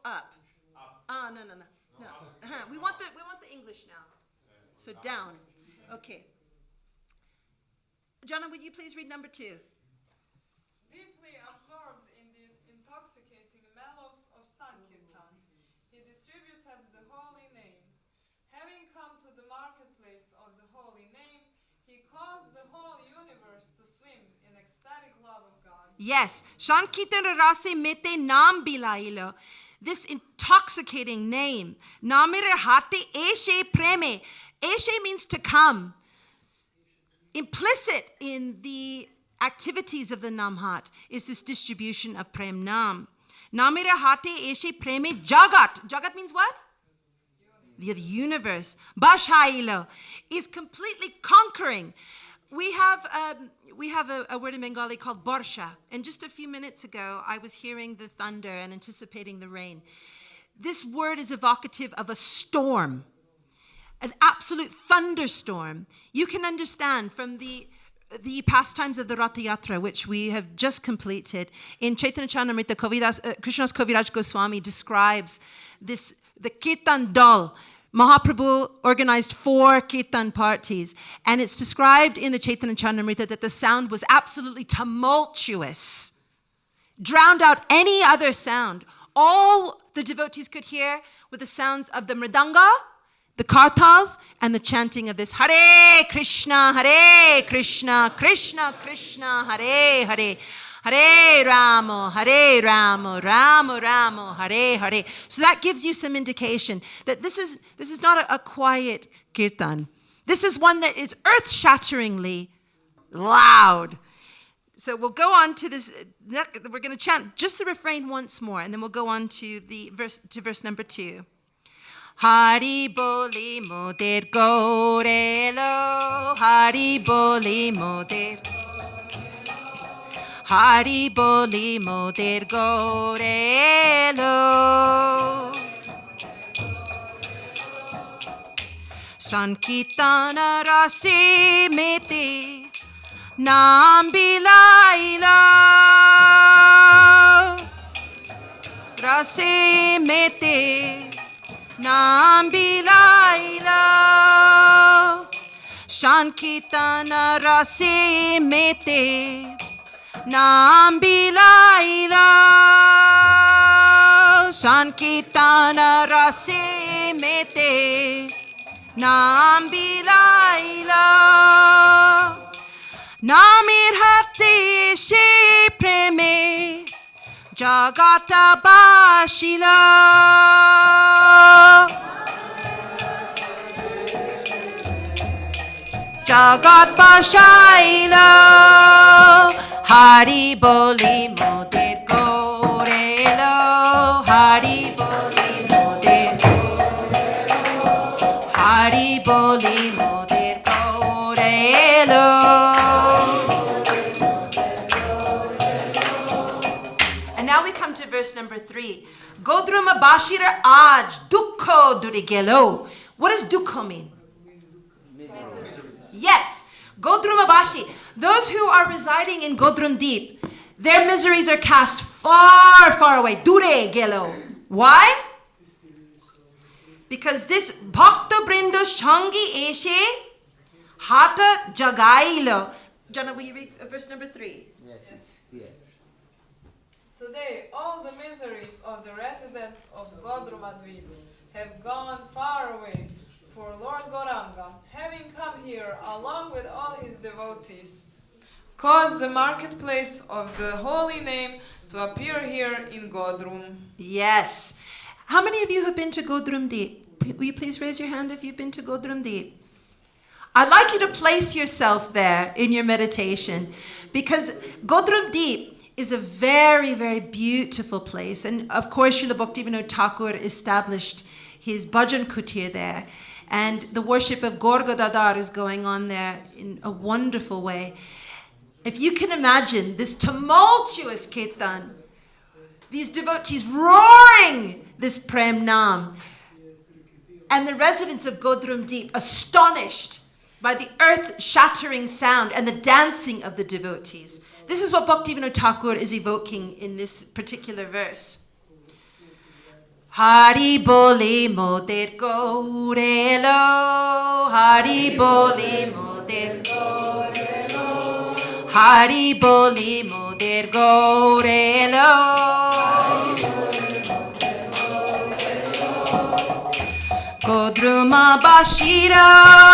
up. No. We want the English now. So down. Okay. Jana, would you please read number 2? Deeply absorbed in the intoxicating mellows of Sankirtan, he distributed the holy name. Having come to the marketplace of the holy name, he caused the whole universe to swim in ecstatic love of God. Yes, Shankirtan Rase Mete Nam Bilailo. This intoxicating name. Namire Hate Eshe Preme. Eshe means to come. Implicit in the activities of the Namhat is this distribution of Prem Nam. Namira Hate Eshe Preme Jagat. Jagat means what? The universe. Bashailo is completely conquering. We have a word in Bengali called Borsha. And just a few minutes ago, I was hearing the thunder and anticipating the rain. This word is evocative of a storm. An absolute thunderstorm. You can understand from the pastimes of the Ratha Yatra, which we have just completed. In Chaitanya Charitamrita, Krishnadas Kaviraj Goswami describes the Kirtan Dal. Mahaprabhu organized 4 Kirtan parties, and it's described in the Chaitanya Charitamrita that the sound was absolutely tumultuous, drowned out any other sound. All the devotees could hear were the sounds of the mridanga, the kartals, and the chanting of this Hare Krišna, Krishna Krishna, Hare Hare, Hare Ramo, Ramo Ramo, Hare Hare. So that gives you some indication that this is not a quiet kirtan. This is one that is earth-shatteringly loud. So we'll go on to this. We're going to chant just the refrain once more, and then we'll go on to verse number 2. Hari boli moder gorelo, Hari boli moder. Hari boli moder gorelo. Sankirtana rase mete naam bilaila. Rase mete naam bilaila. Sankirtana rase mete naam bilaila. Sankirtana rase mete naam bilaila. Namir hate she preme jagata bashila. Jagat bashaila. Hari boli moder korelo. Hari boli moder korelo. Hari boli moder korelo. And now we come to verse number 3. Godruma bashira aj dukho durigelo. What does dukho mean? Yes, Godrumabashi, those who are residing in Godrum Deep, their miseries are cast far, far away. Dure gelo. Why? Because this Bhakta Brinda Shangi Eshe Hata Jagailo. Jana, will you read verse number 3? Yes, it's clear. Today, all the miseries of the residents of Godrumadvip have gone far away. For Lord Gauranga, having come here along with all his devotees, caused the marketplace of the holy name to appear here in Godrum. Yes. How many of you have been to Godrum Deep? Will you please raise your hand if you've been to Godrum Deep? I'd like you to place yourself there in your meditation, because Godrum Deep is a very, very beautiful place. And of course, Srila Bhaktivinoda Thakur established his bhajan kutir there. And the worship of Gorga Dadar is going on there in a wonderful way. If you can imagine this tumultuous kirtan, these devotees roaring this Prem Nam, and the residents of Godrum Deep astonished by the earth-shattering sound and the dancing of the devotees. This is what Bhaktivinoda Thakur is evoking in this particular verse. Hari boli moder korelo, Hari boli moder korelo, Hari boli moder korelo. Godruma bashiraj,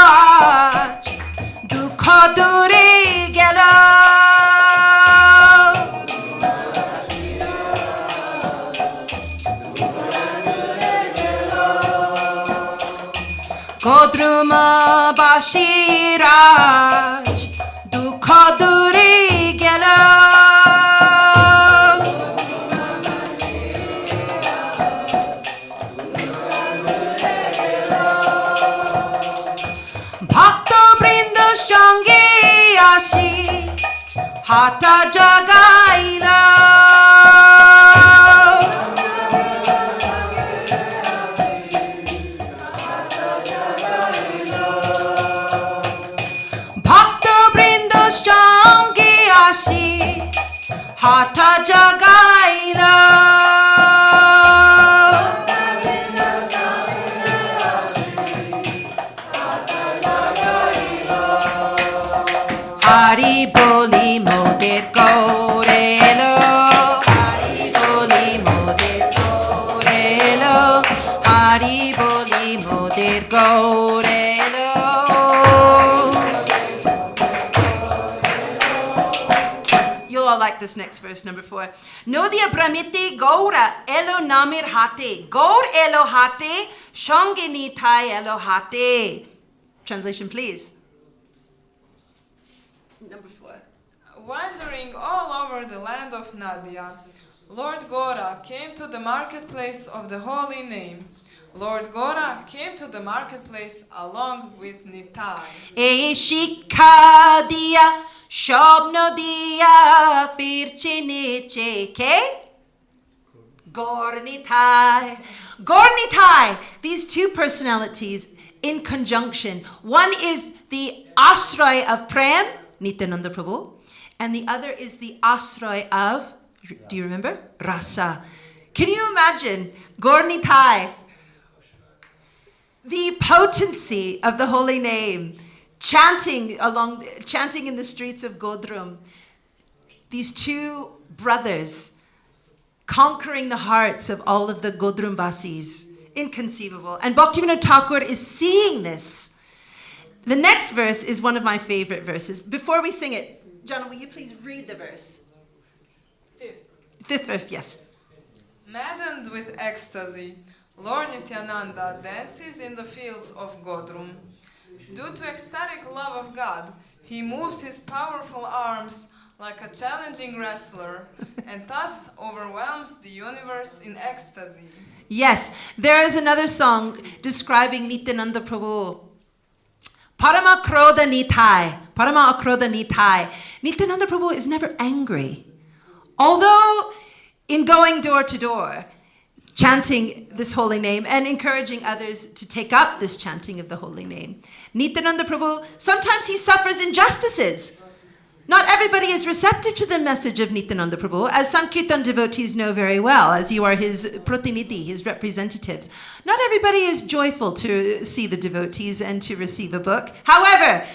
dukha dure gelo. Godruma bashiraj, dukha dure gelo. Bhakta brinda shange ashi, hata jagaila. Hata jagaila. Hari boli moder korelo, Hari boli moder korelo, Hari boli moder korelo. All like this next verse, number 4. Nodia Brahmiti Gaura Elo Namir Hate. Gaur Elo Hate, Shangini Thai Elo Hate. Translation, please. Number 4. Wandering all over the land of Nadia, Lord Gora came to the marketplace of the holy name. Lord Gora came to the marketplace along with Nitai. Shikha diya, Shobno diya, firche niche ke? Gaur Nitai. Gaur Nitai. These two personalities in conjunction. One is the ashray of Prem, Nityananda Prabhu, and the other is the ashray of, do you remember? Rasa. Can you imagine Gaur Nitai, the potency of the holy name, chanting in the streets of Godrum, these two brothers conquering the hearts of all of the Godrumbasis. Inconceivable. And Bhaktivinoda Thakur is seeing this. The next verse is one of my favorite verses. Before we sing it, John, will you please read the verse? Fifth verse, yes. Maddened with ecstasy, Lord Nityananda dances in the fields of Godrum. Due to ecstatic love of God, he moves his powerful arms like a challenging wrestler and thus overwhelms the universe in ecstasy. Yes, there is another song describing Nityananda Prabhu. Parama Krodha Nitai. Parama Akrodha Nitai. Nityananda Prabhu is never angry. Although in going door to door, chanting this holy name and encouraging others to take up this chanting of the holy name, Nityananda Prabhu, sometimes he suffers injustices. Not everybody is receptive to the message of Nityananda Prabhu, as Sankirtan devotees know very well, as you are his pratinidhi, his representatives. Not everybody is joyful to see the devotees and to receive a book. However,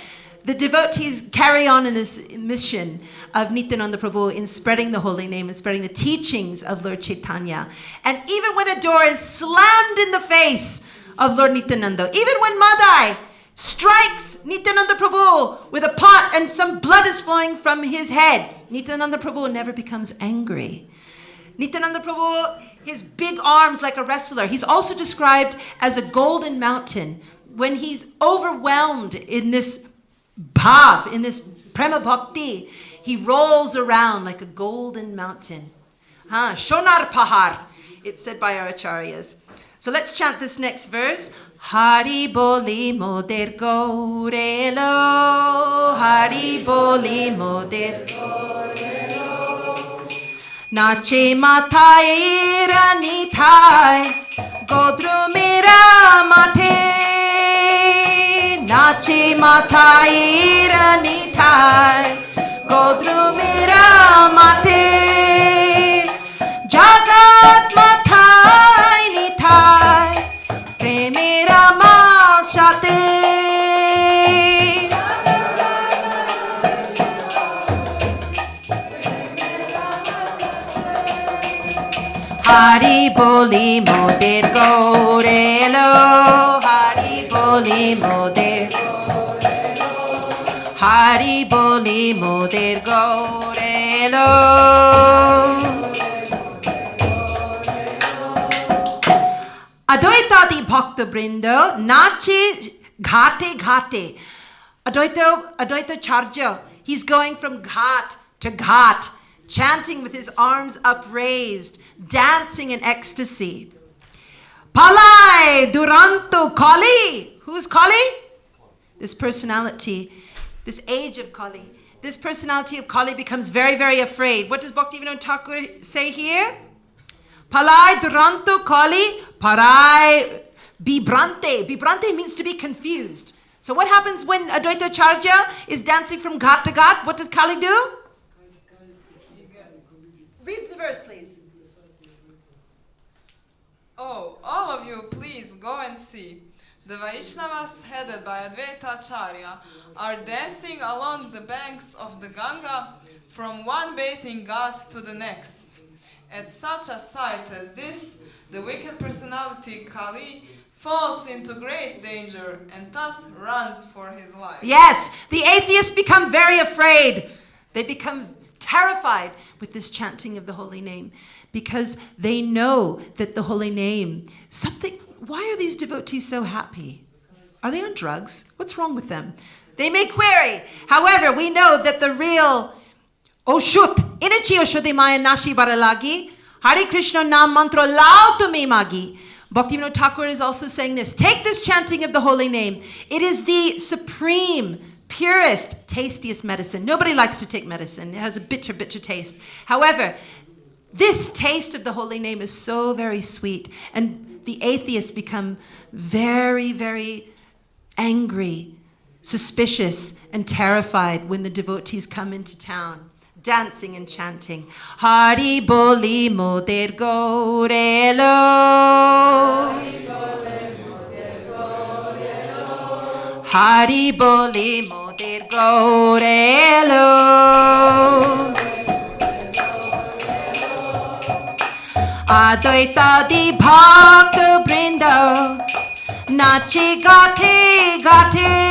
the devotees carry on in this mission of Nityananda Prabhu in spreading the holy name and spreading the teachings of Lord Chaitanya. And even when a door is slammed in the face of Lord Nityananda, even when Madai strikes Nityananda Prabhu with a pot and some blood is flowing from his head, Nityananda Prabhu never becomes angry. Nityananda Prabhu, his big arms like a wrestler. He's also described as a golden mountain. When he's overwhelmed in this bhav, in this prema bhakti, he rolls around like a golden mountain. Shonar Pahar, it's said by our acharyas. So let's chant this next verse. Hari boli moder gaurelo, Hari boli moder gaurelo. Nache mathai rani thai, Godru mera mathe. Nache mathai rani thai, Godru mera mathe. Jagat mathai ni thai, Premera ma shate. Hari boli moder gaurelo, Hari boli moder gaurelo, Hari boli moder gaurelo. Advaitadi Bhakta Brindo, Nachi Ghate Ghate. Advaita Charja, he's going from ghat to ghat, chanting with his arms upraised, dancing in ecstasy. Palai Duranto Kali. Who's Kali? This personality, this age of Kali. This personality of Kali becomes very, very afraid. What does Bhaktivinoda Thakur say here? Palai Duranto Kali, Parai Bibrante. Bibrante means to be confused. So what happens when Advaita Charya is dancing from ghat to ghat? What does Kali do? Read the verse, please. Oh, all of you, please go and see. The Vaishnavas headed by Advaita Acharya are dancing along the banks of the Ganga from one bathing ghat to the next. At such a sight as this, the wicked personality Kali falls into great danger and thus runs for his life. Yes, the atheists become very afraid. They become terrified with this chanting of the holy name because they know that the holy name, why are these devotees so happy? Are they on drugs? What's wrong with them? They may query. However, we know that the real Oshut, Inichi Oshudi Maya Nashi Baralagi, Hare Krišna Nam Mantra Lao Tumi Magi. Bhaktivinoda Thakur is also saying this. Take this chanting of the holy name. It is the supreme, purest, tastiest medicine. Nobody likes to take medicine. It has a bitter, bitter taste. However, this taste of the holy name is so very sweet. And the atheists become very, very angry, suspicious, and terrified when the devotees come into town, dancing and chanting, Hari Boli Moder Gorelo. Hari Boli Moder Gorelo. Advaita di Bhakta Brinda Nache Gate Gate.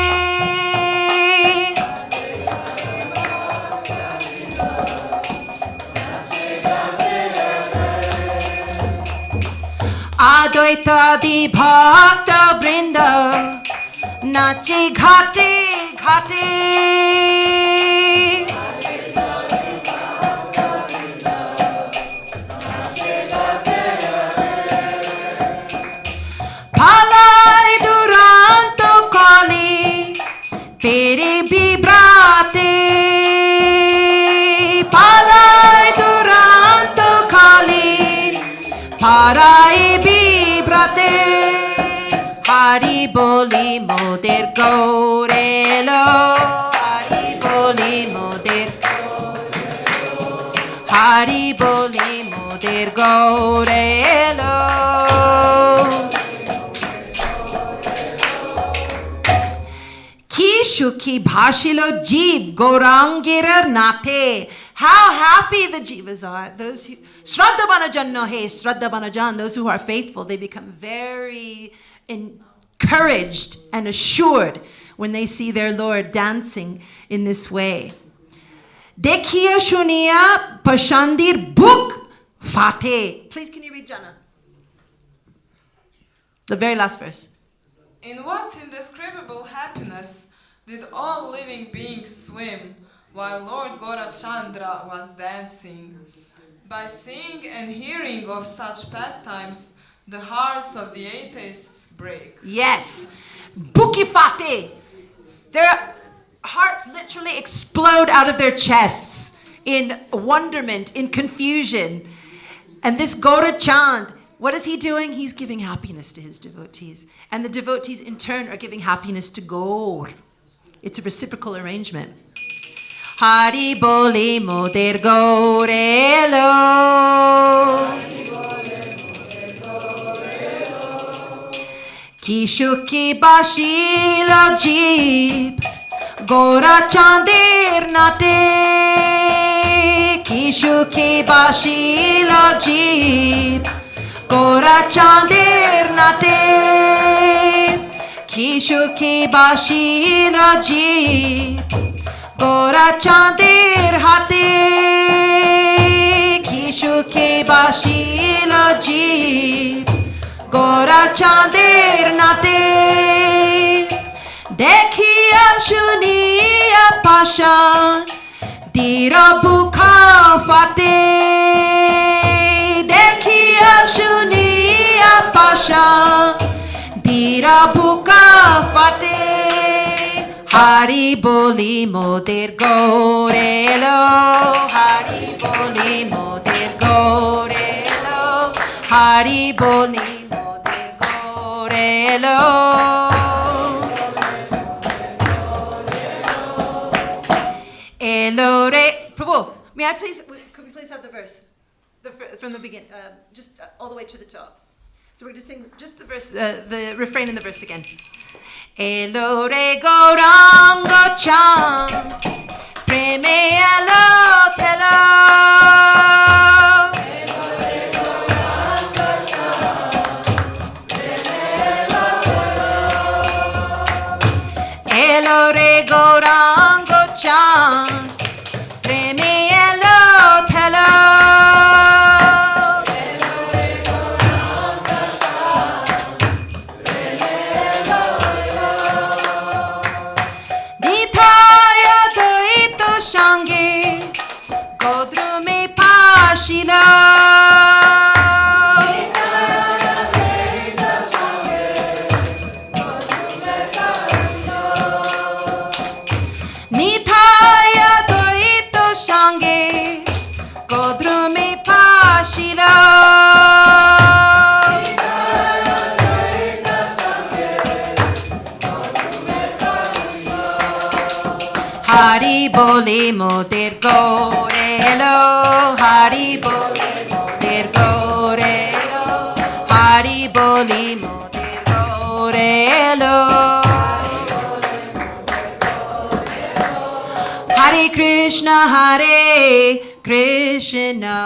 Advaita di Bhakta Brinda Nache Ghate Ghate. Palai Duranto Kali Pere Vibrate. Palai Duranto Kali Parai Vibrate. Hari Boli Moder Gorelo. Hari Boli Moder. Hari Boli Moder Gorelo. Kishuki Bhashilo Jeev Gorangira Nate. How happy the jivas are. Those who Shraddha Banajan no he, Shraddha Banajan, those who are faithful, they become very encouraged and assured when they see their Lord dancing in this way. Dekhiya Shuniya Pashandir Buk Fate. Please, can you read Jana? The very last verse. In what indescribable happiness did all living beings swim while Lord Gaurachandra was dancing? By seeing and hearing of such pastimes, the hearts of the atheists break. Yes. Bukifate. Their hearts literally explode out of their chests in wonderment, in confusion. And this Gaurachand, what is he doing? He's giving happiness to his devotees. And the devotees in turn are giving happiness to Gaur. It's a reciprocal arrangement. Hari Boli Moder Gorelo. Kishuki Bashila Jeep Gaurachandir Nate. Kishuki Bashila Jeep Gaurachandir Nate. Kishuki Bashila Jeep Gaurachandir Hate. Kishuki Bashila Jeep Gaurachandir Nate. Dekhiya Shuniya Pashan Dira Bukha Fate. Dekhiya Shuniya Pashan Dira Bukha Fate. Hari Boli Moder Gorelo. Hari Boli Moder Gorelo. Hari Boli Moder Gorelo. Elore. Prabhu, may I please, could we please have the verse? From the beginning, just all the way to the top. So we're going to sing just the verse, the refrain and the verse again. Elore Gauranga Cham Preme Elo Telo. Elore Gauranga Cham Preme Elo Telo. Elore Gauranga Cham Preme Elo Telo. Shange Hari boli moder gorelo, Hari boli moder gorelo, Hari boli moder gorelo. Hare Krišna, Hare Krišna,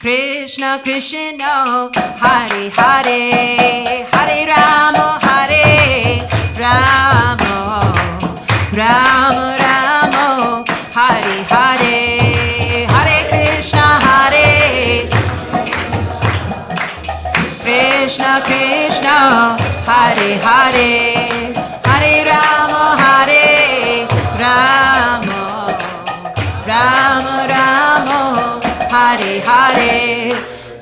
Krishna Krishna, Hare Hare, Hare Rama, Hare Rama, Rama Rama, Hare Hare, Hare Krishna, Hare Krishna Krishna, Hare Hare, Hare Rama, Hare Rama, Rama Rama, Hare Hare,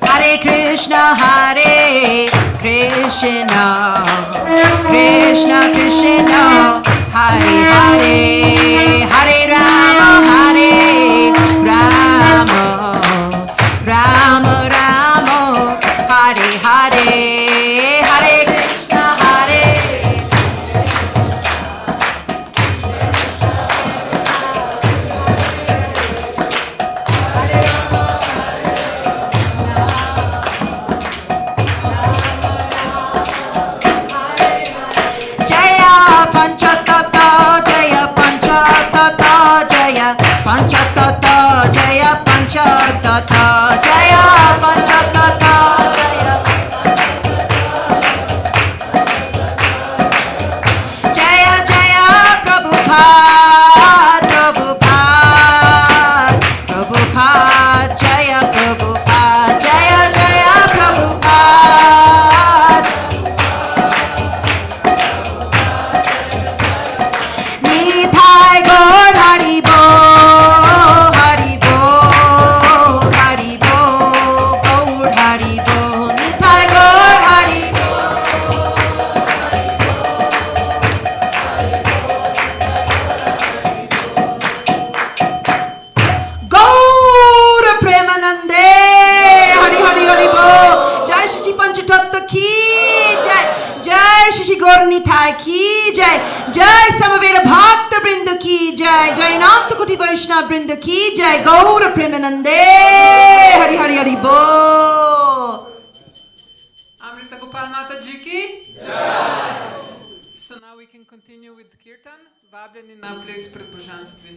Hare Krishna, Hare Krishna, Krishna Krishna, Hare Hare, Hare Rama, Hare Rama, Rama Rama, Hare Hare, Hare Krishna, Hare Jaya Pancha Tattva, Jaya Pancha Tattva, Jaya Pancha Tattva, Jaya Pancha Tattva, Jaya Pancha Tattva, Jaya Jaya Prabhupada, Prabhupada, Prabhupada, Jaya Prabhupada, Jaya Jaya Prabhupada. Nitai Gaur Hari Bol, Hari Bol, Hari Bol, Gaur Hari Bol, Nitai Gaur Hari Bol. Gaur Premanande, Hari Hari Hari Bol, Jai Shri Panča Tattve ki Jai, Jai Shri Gaur Nitai ki Jai, Jai Samaveda Bhakta Brinda ki Jai, Jai Nanta Koti Vaishnava Brinda ki Jai, Gaur Premanande, Hari Hari Hari Bol. Amrita Gopal Mataji ki? So now we can continue with Kirtan. Vabljeni na ples pred božanstvi.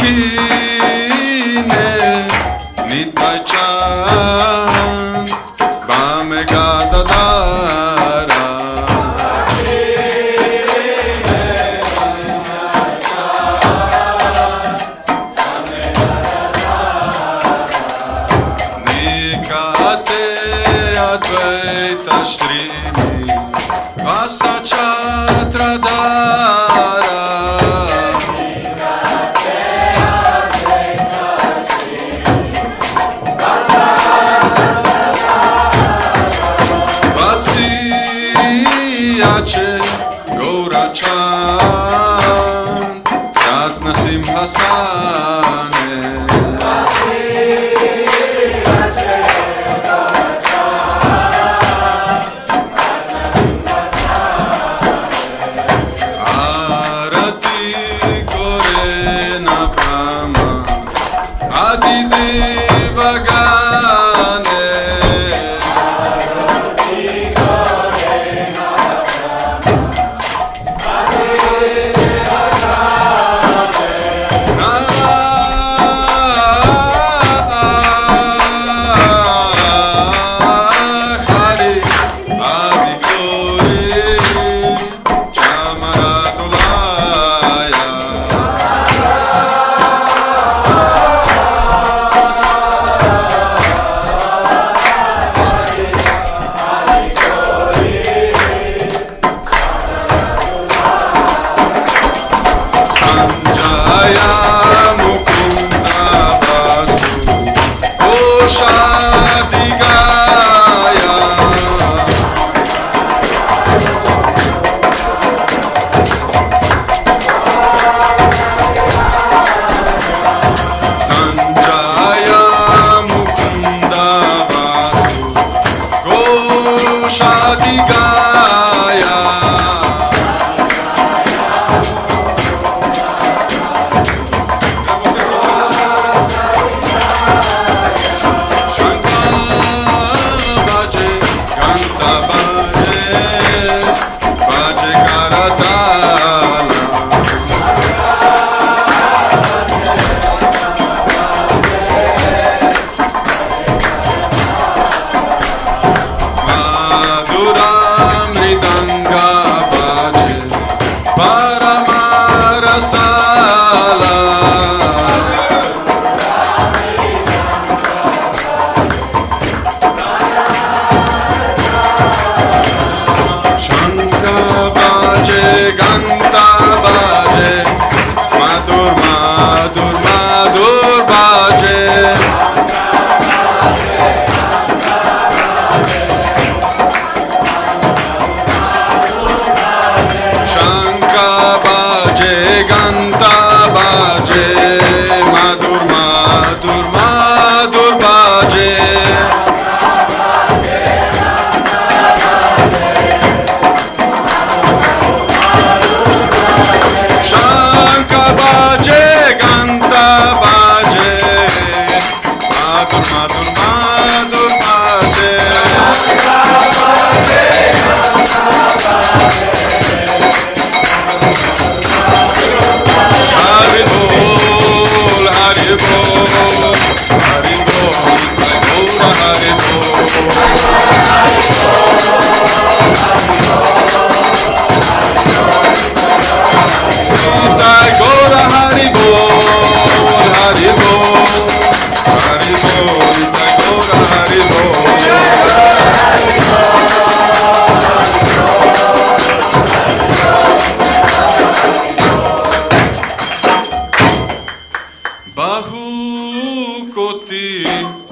Kine Nitai Chan Bame Gadadara Nikate Advaita Shrimi Vasa Chatradara Gaurachan Ratna Simhasane Arati Korena Brahma Adideva Gane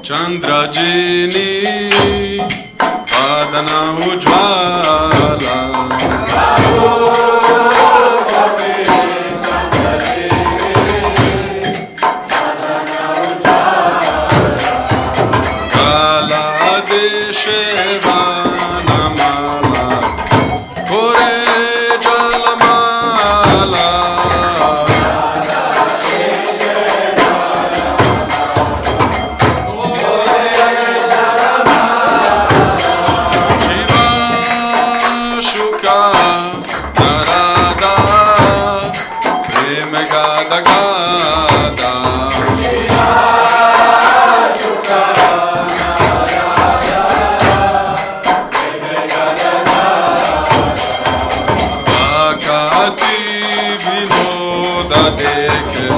Chandrajini Padana Ujvala Kala Deshe Vanamala Kore Jalamala Shiva Gada Gada Bhakati Vinoda Dekhe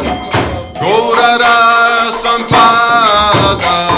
Gaurara Sampada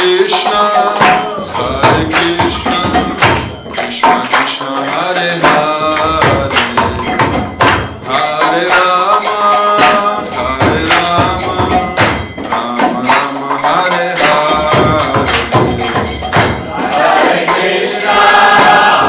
Krishna, Krishna Krishna, Hare Hare, Hare Rama, Rama Rama, Hare Hare. Hare Krishna, Hare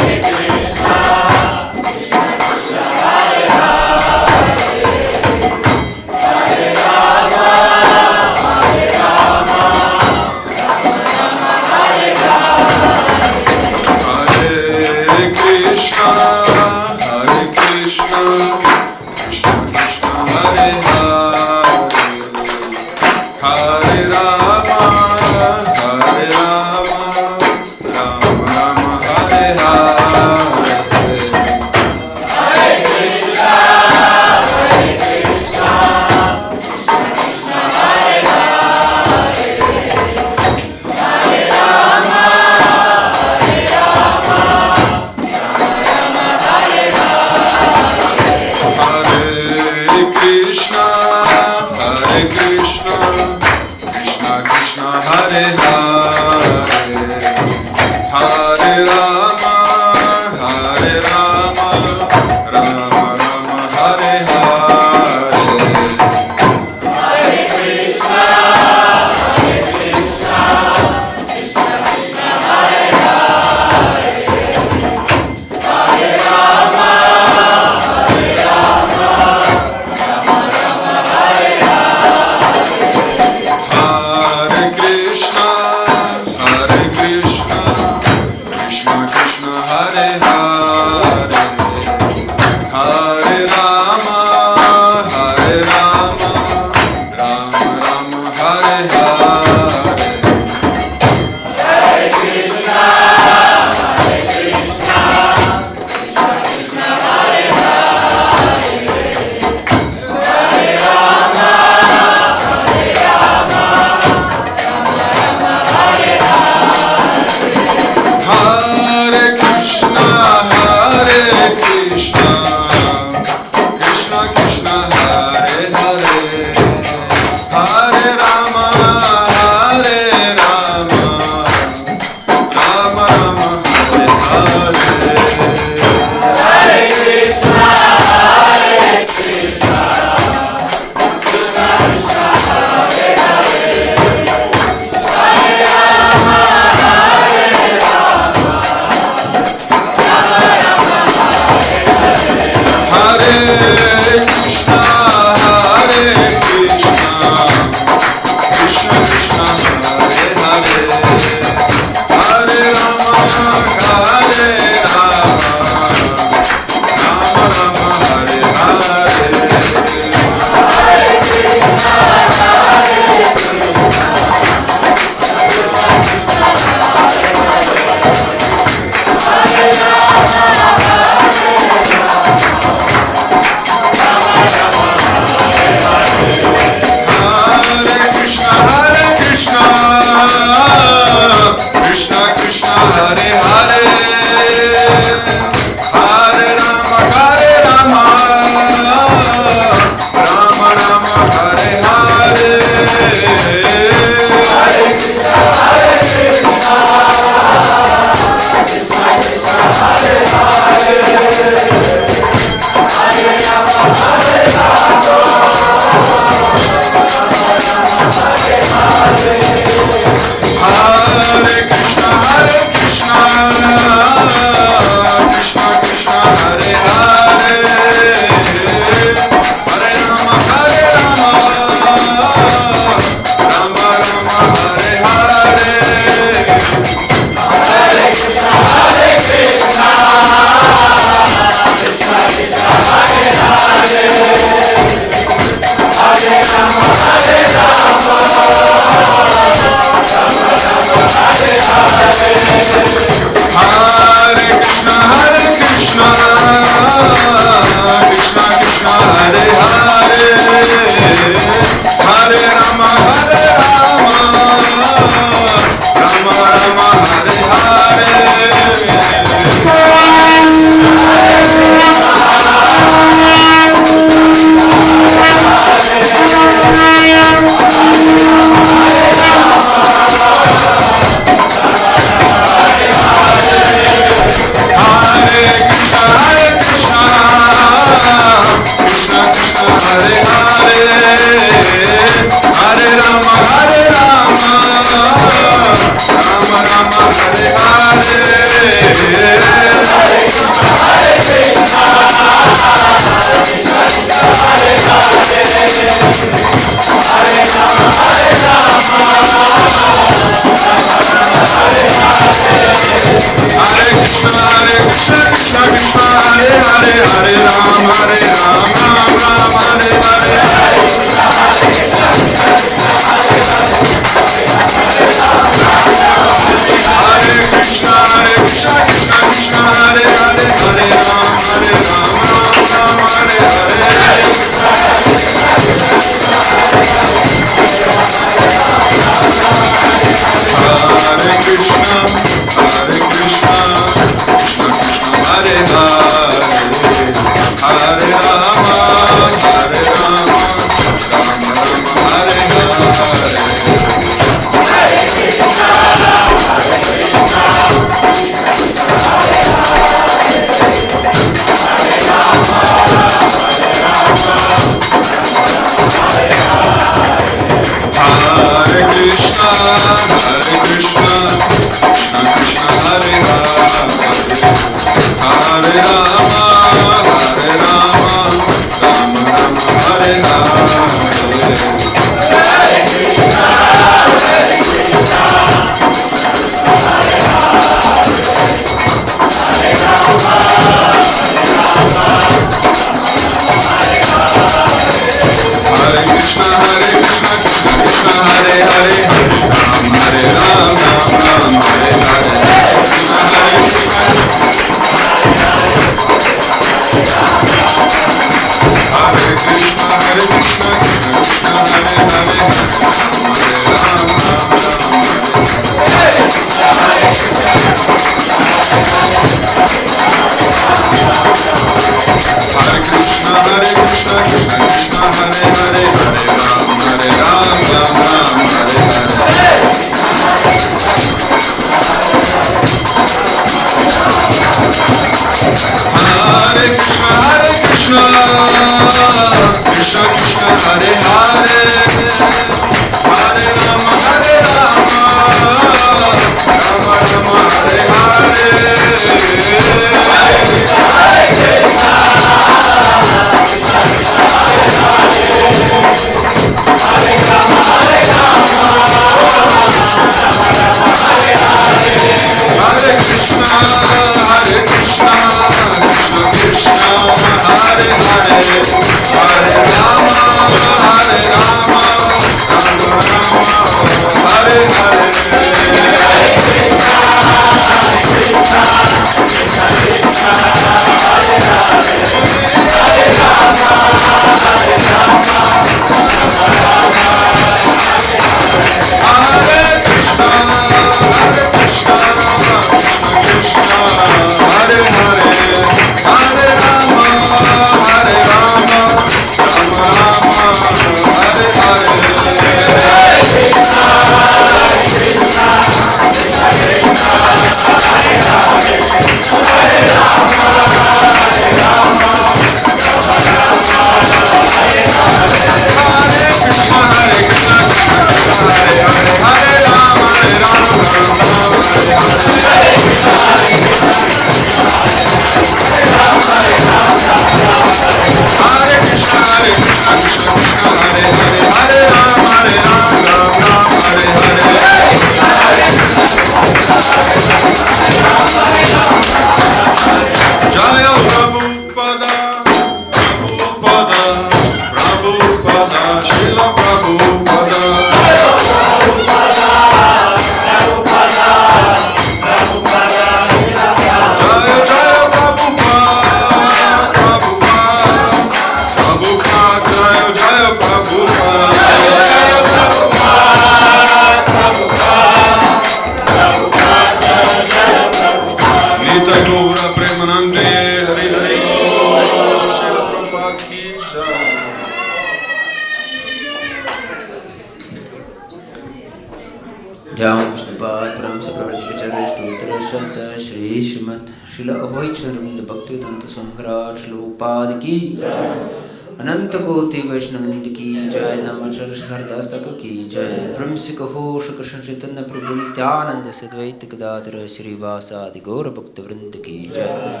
अनंत कोटि वैष्णव की जय। नमः हरदास तक की जय। ब्रह्म से कहो श्री कृष्ण चैतन्य प्रभु नित्यानंद सद्वैत गदाधर श्रीवासादि गौर भक्त वृंद की जय।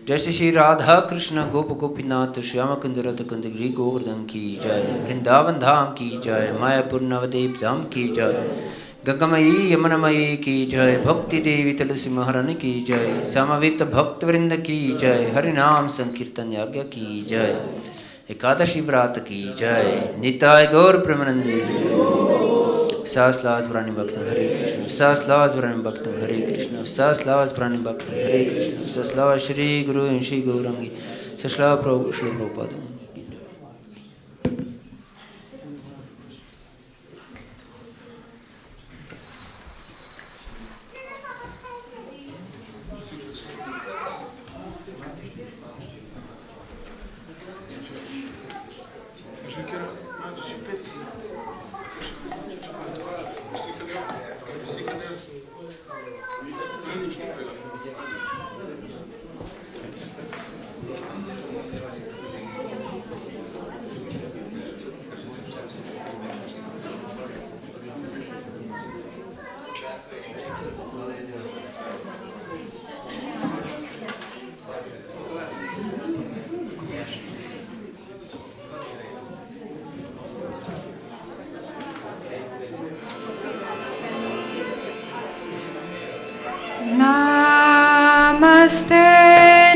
जय श्री राधा कृष्ण गोप गोपीनाथ श्याम कुंदर कुंद गिरी गोवर्धन की जय। वृंदावन धाम की जय। मायापुर नवद्वीप धाम की जय। गंगामयी यमुनामयी की जय। भक्ति देवी तुलसी महारानी की जय। समवेत भक्त वृंद की जय। हरि नाम संकीर्तन यज्ञ की जय। एकादशी व्रत की जय। निताय गौर प्रेमानंदे सहस्लास प्राणी भक्तम हरे कृष्ण। सहस्लास प्राणी भक्तम हरे कृष्ण। सहस्लास प्राणी भक्तम हरे कृष्ण। सहस्लास श्री गुरु श्री गौरंगी सहस्ला प्रभु Shri Prabhupada. Namaste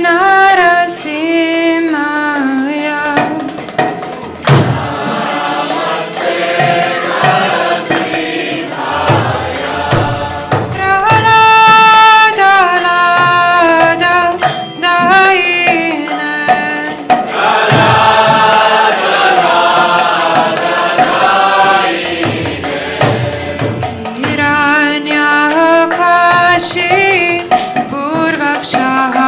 Narasimhaya. Namaste Narasimhaya. Prahlada Lada Dayina. Prahlada Lada Dayina. Hiranyakashi Purvakshaha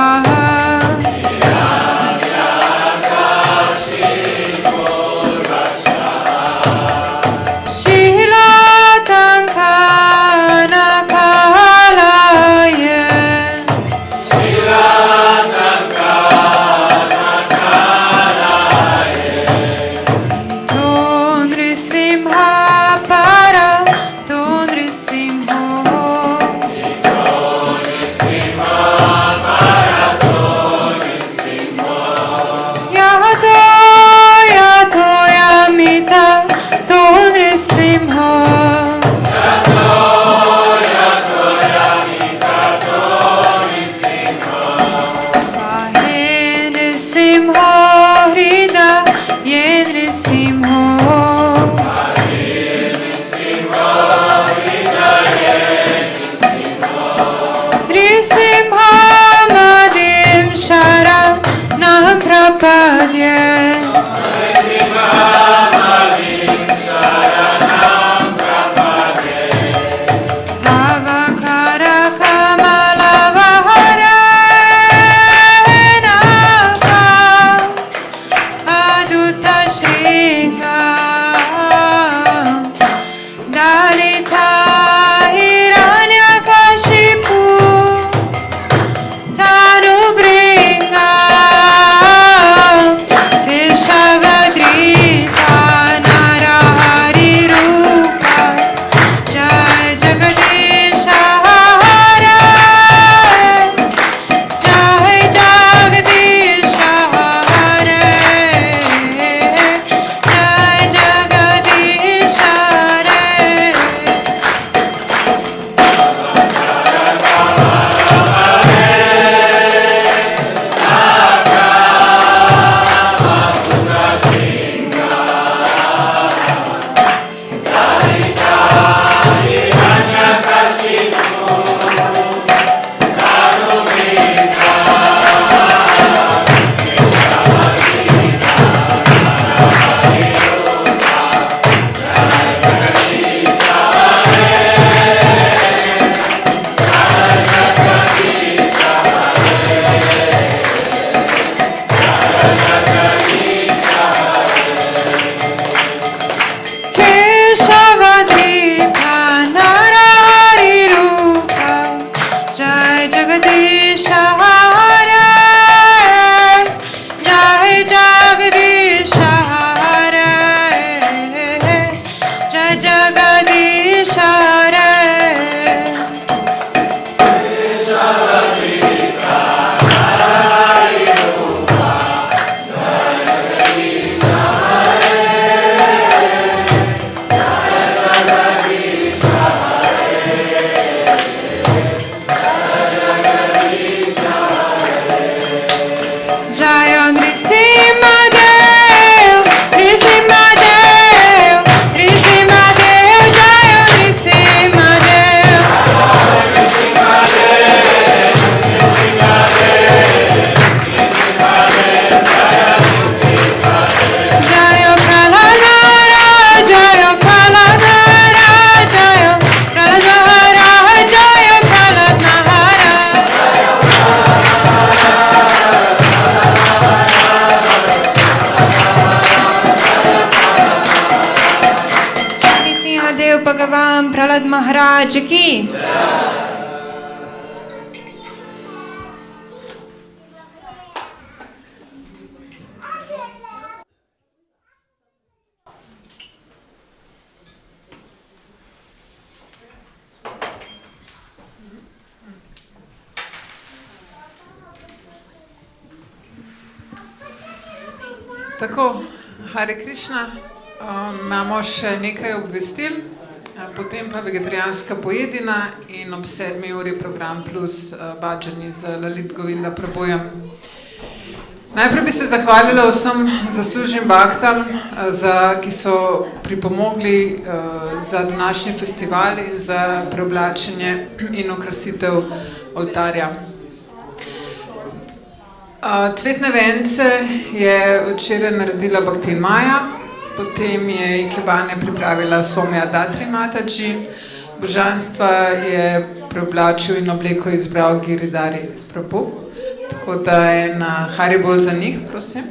Prahlad Maharaj ki. Tako, Hare Krišna, imamo še nekaj obvestil, potem pa vegetarijanska pojedina in ob 7. uri program plus bhađani z Lalit Govinda Prabhujem. Najprej bi se zahvalila vsem zaslužnim bhaktam, ki so pripomogli za današnji festival in za preoblačenje in okrasitev oltarja. Cvetne vence je včeraj naredila Bhaktin Maja, potem je ikebane pripravila Somya Datri Mataji, božanstva je preoblačil in obleko izbral Giridhari Prabhu, tako da je na Haribol za njih, prosim.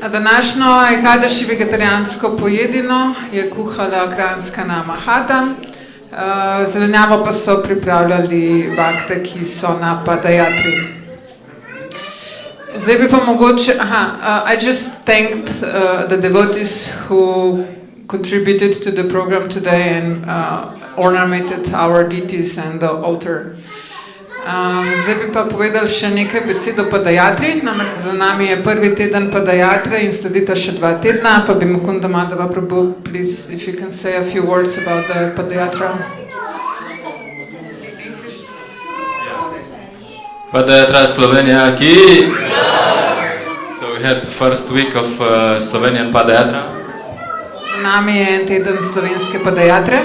Na današnjo ekadaši vegetarijansko pojedino je kuhala kranjska nama Hada, zelenjavo pa so pripravljali bhakte, ki so na Padayatri. Zdaj bi pa mogoče, I just thanked the devotees who contributed to the program today and ornamented our deities and the altar. Zdaj bi pa povedal še nekaj besed o Padayatri, namreč za nami je prvi teden Padayatre in sledita še 2 tedna, pa bi Mukunda Madhava Prabhu, please, if you can say a few words about the Padayatra. Padayatra Slovenija ki! So we had first week of Slovenian Padayatra. Za nami je en teden slovenske Padayatre.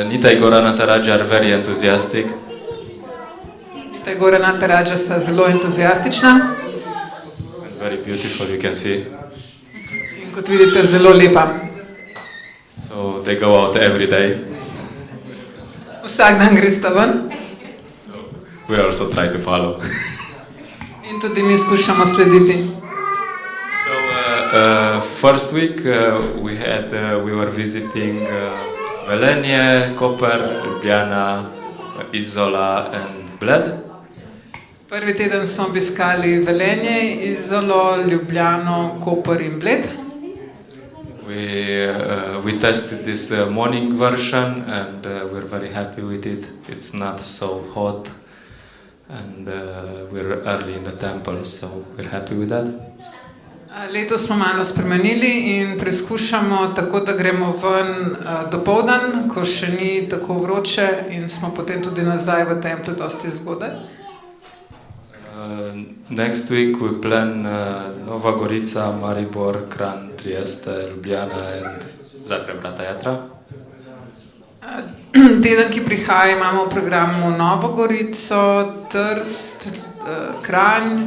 Nita in Goran Nataraja are very enthusiastic. Nita in Goran Nataraja sta zelo entuzijastična. And very beautiful, you can see. In kot vidite, zelo lepa. So they go out every day. Vsak dan gresta ven. So we also try to follow. In tudi mi skušamo slediti. So first week we were visiting Velenje, Koper, Ljubljana, Izola and Bled. Prvi teden smo obiskali Velenje, Izolo, Ljubljano, Koper in Bled. We tested this morning version and we're very happy with it. It's not so hot and we're early in the temple, so we're happy with that. Letos smo malo spremenili in preizkušamo tako, da gremo ven dopoldan, ko še ni tako vroče in smo potem tudi nazaj v templju dosti zgodaj. Next week we plan Nova Gorica, Maribor, Kranj, Trieste, Ljubljana and Zagreb Ratha-Yatra. Teden, ki prihaja, imamo v programu Novo Gorico, Trst, Kranj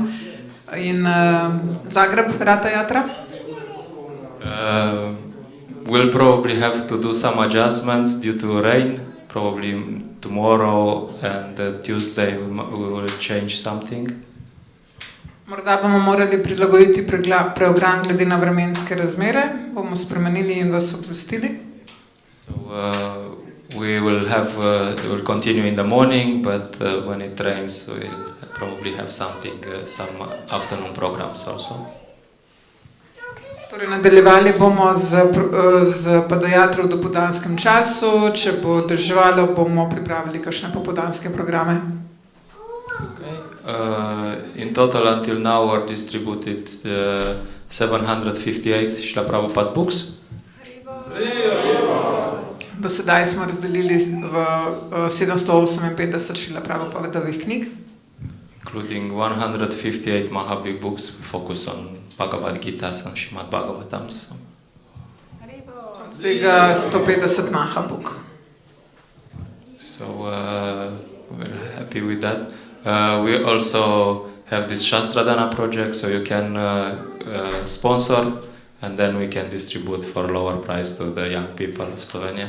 in Zagreb Ratha-Yatra. We'll probably have to do some adjustments due to rain. Probably tomorrow and Tuesday we will change something. Morda bomo morali prilagoditi program glede na vremenske razmere, bomo spremenili in vas obvestili. So we will continue in the morning, but when it rains we'll probably have some afternoon programs also. Torej, nadaljevali bomo z Padayatro v dopoldanskem času, če bo deževalo, bomo pripravili kakšne popoldanske programe. In total until now are distributed 758 Srila Prabhupada books. Do sedaj smo razdelili v 758 Srila Prabhupadovih knjig. Including 158 Mahabig books, we focus on Bhagavad Gita and Srimad Bhagavatam. Od tega 150 Mahabuk. So we're happy with that. We also have this Shastradana project, so you can sponsor and then we can distribute for lower price to the young people of Slovenia.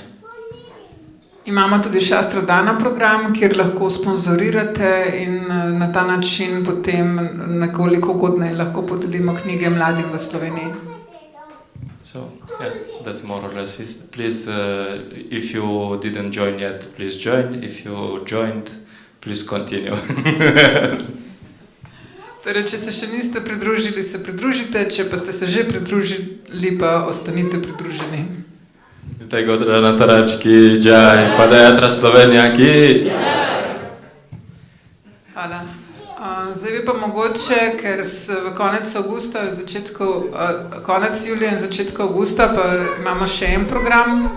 Imamo tudi Shastradana program, kjer lahko sponzorirate in na ta način potem nekoliko ugodneje lahko podelimo knjige mladim v Sloveniji. So yeah, that's more or less it. Please, if you didn't join yet, please join. If you joined, please continue. Torej, če se še niste pridružili, se pridružite, če pa ste se že pridružili, pa ostanite pridruženi. Tego na Tarački, Jai, Padayatra Slovenija ki. Hvala. Zdaj bi pa mogoče, ker v konec julija in začetku avgusta pa imamo še en program,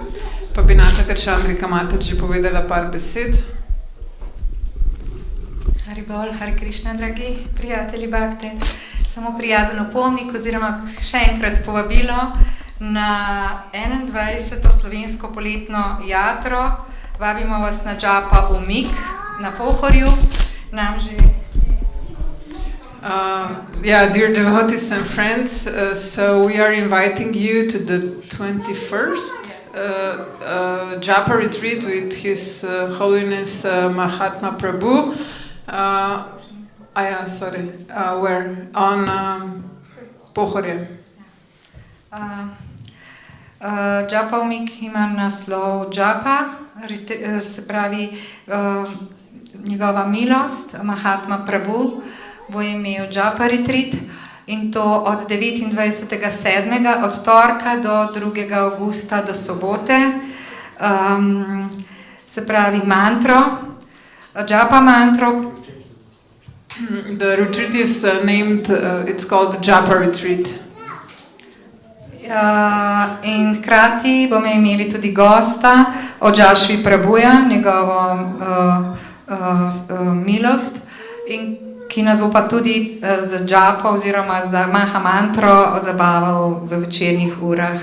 pa bi Amrita Mataji povedala par besed. Hare Krišna, dragi prijatelji bakte. Samo prijazen opomnik oziroma še enkrat povabilo na 21. slovensko poletno jatro. Vabimo vas na džapa umik na Pohorju. Nam že... Yeah, dear devotees and friends, so we are inviting you to the 21st Japa retreat with His Holiness Mahatma Prabhu. Where? On Pohorje. Japa umik ima naslov Japa, se pravi njegova milost, Mahatma Prabhu bo imel Japa retreat in to od 29.7. od torka do 2. avgusta do sobote. Se pravi mantro, Japa mantro. The retreat is named, it's called the Japa retreat. In hkrati bomo imeli tudi gosta od Šri Prabhuja, njegovo milost, in ki nas bo pa tudi z džapo oziroma z maha mantro zabaval v večernih urah.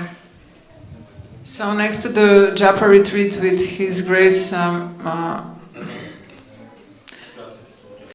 So next to the Japa retreat with His Grace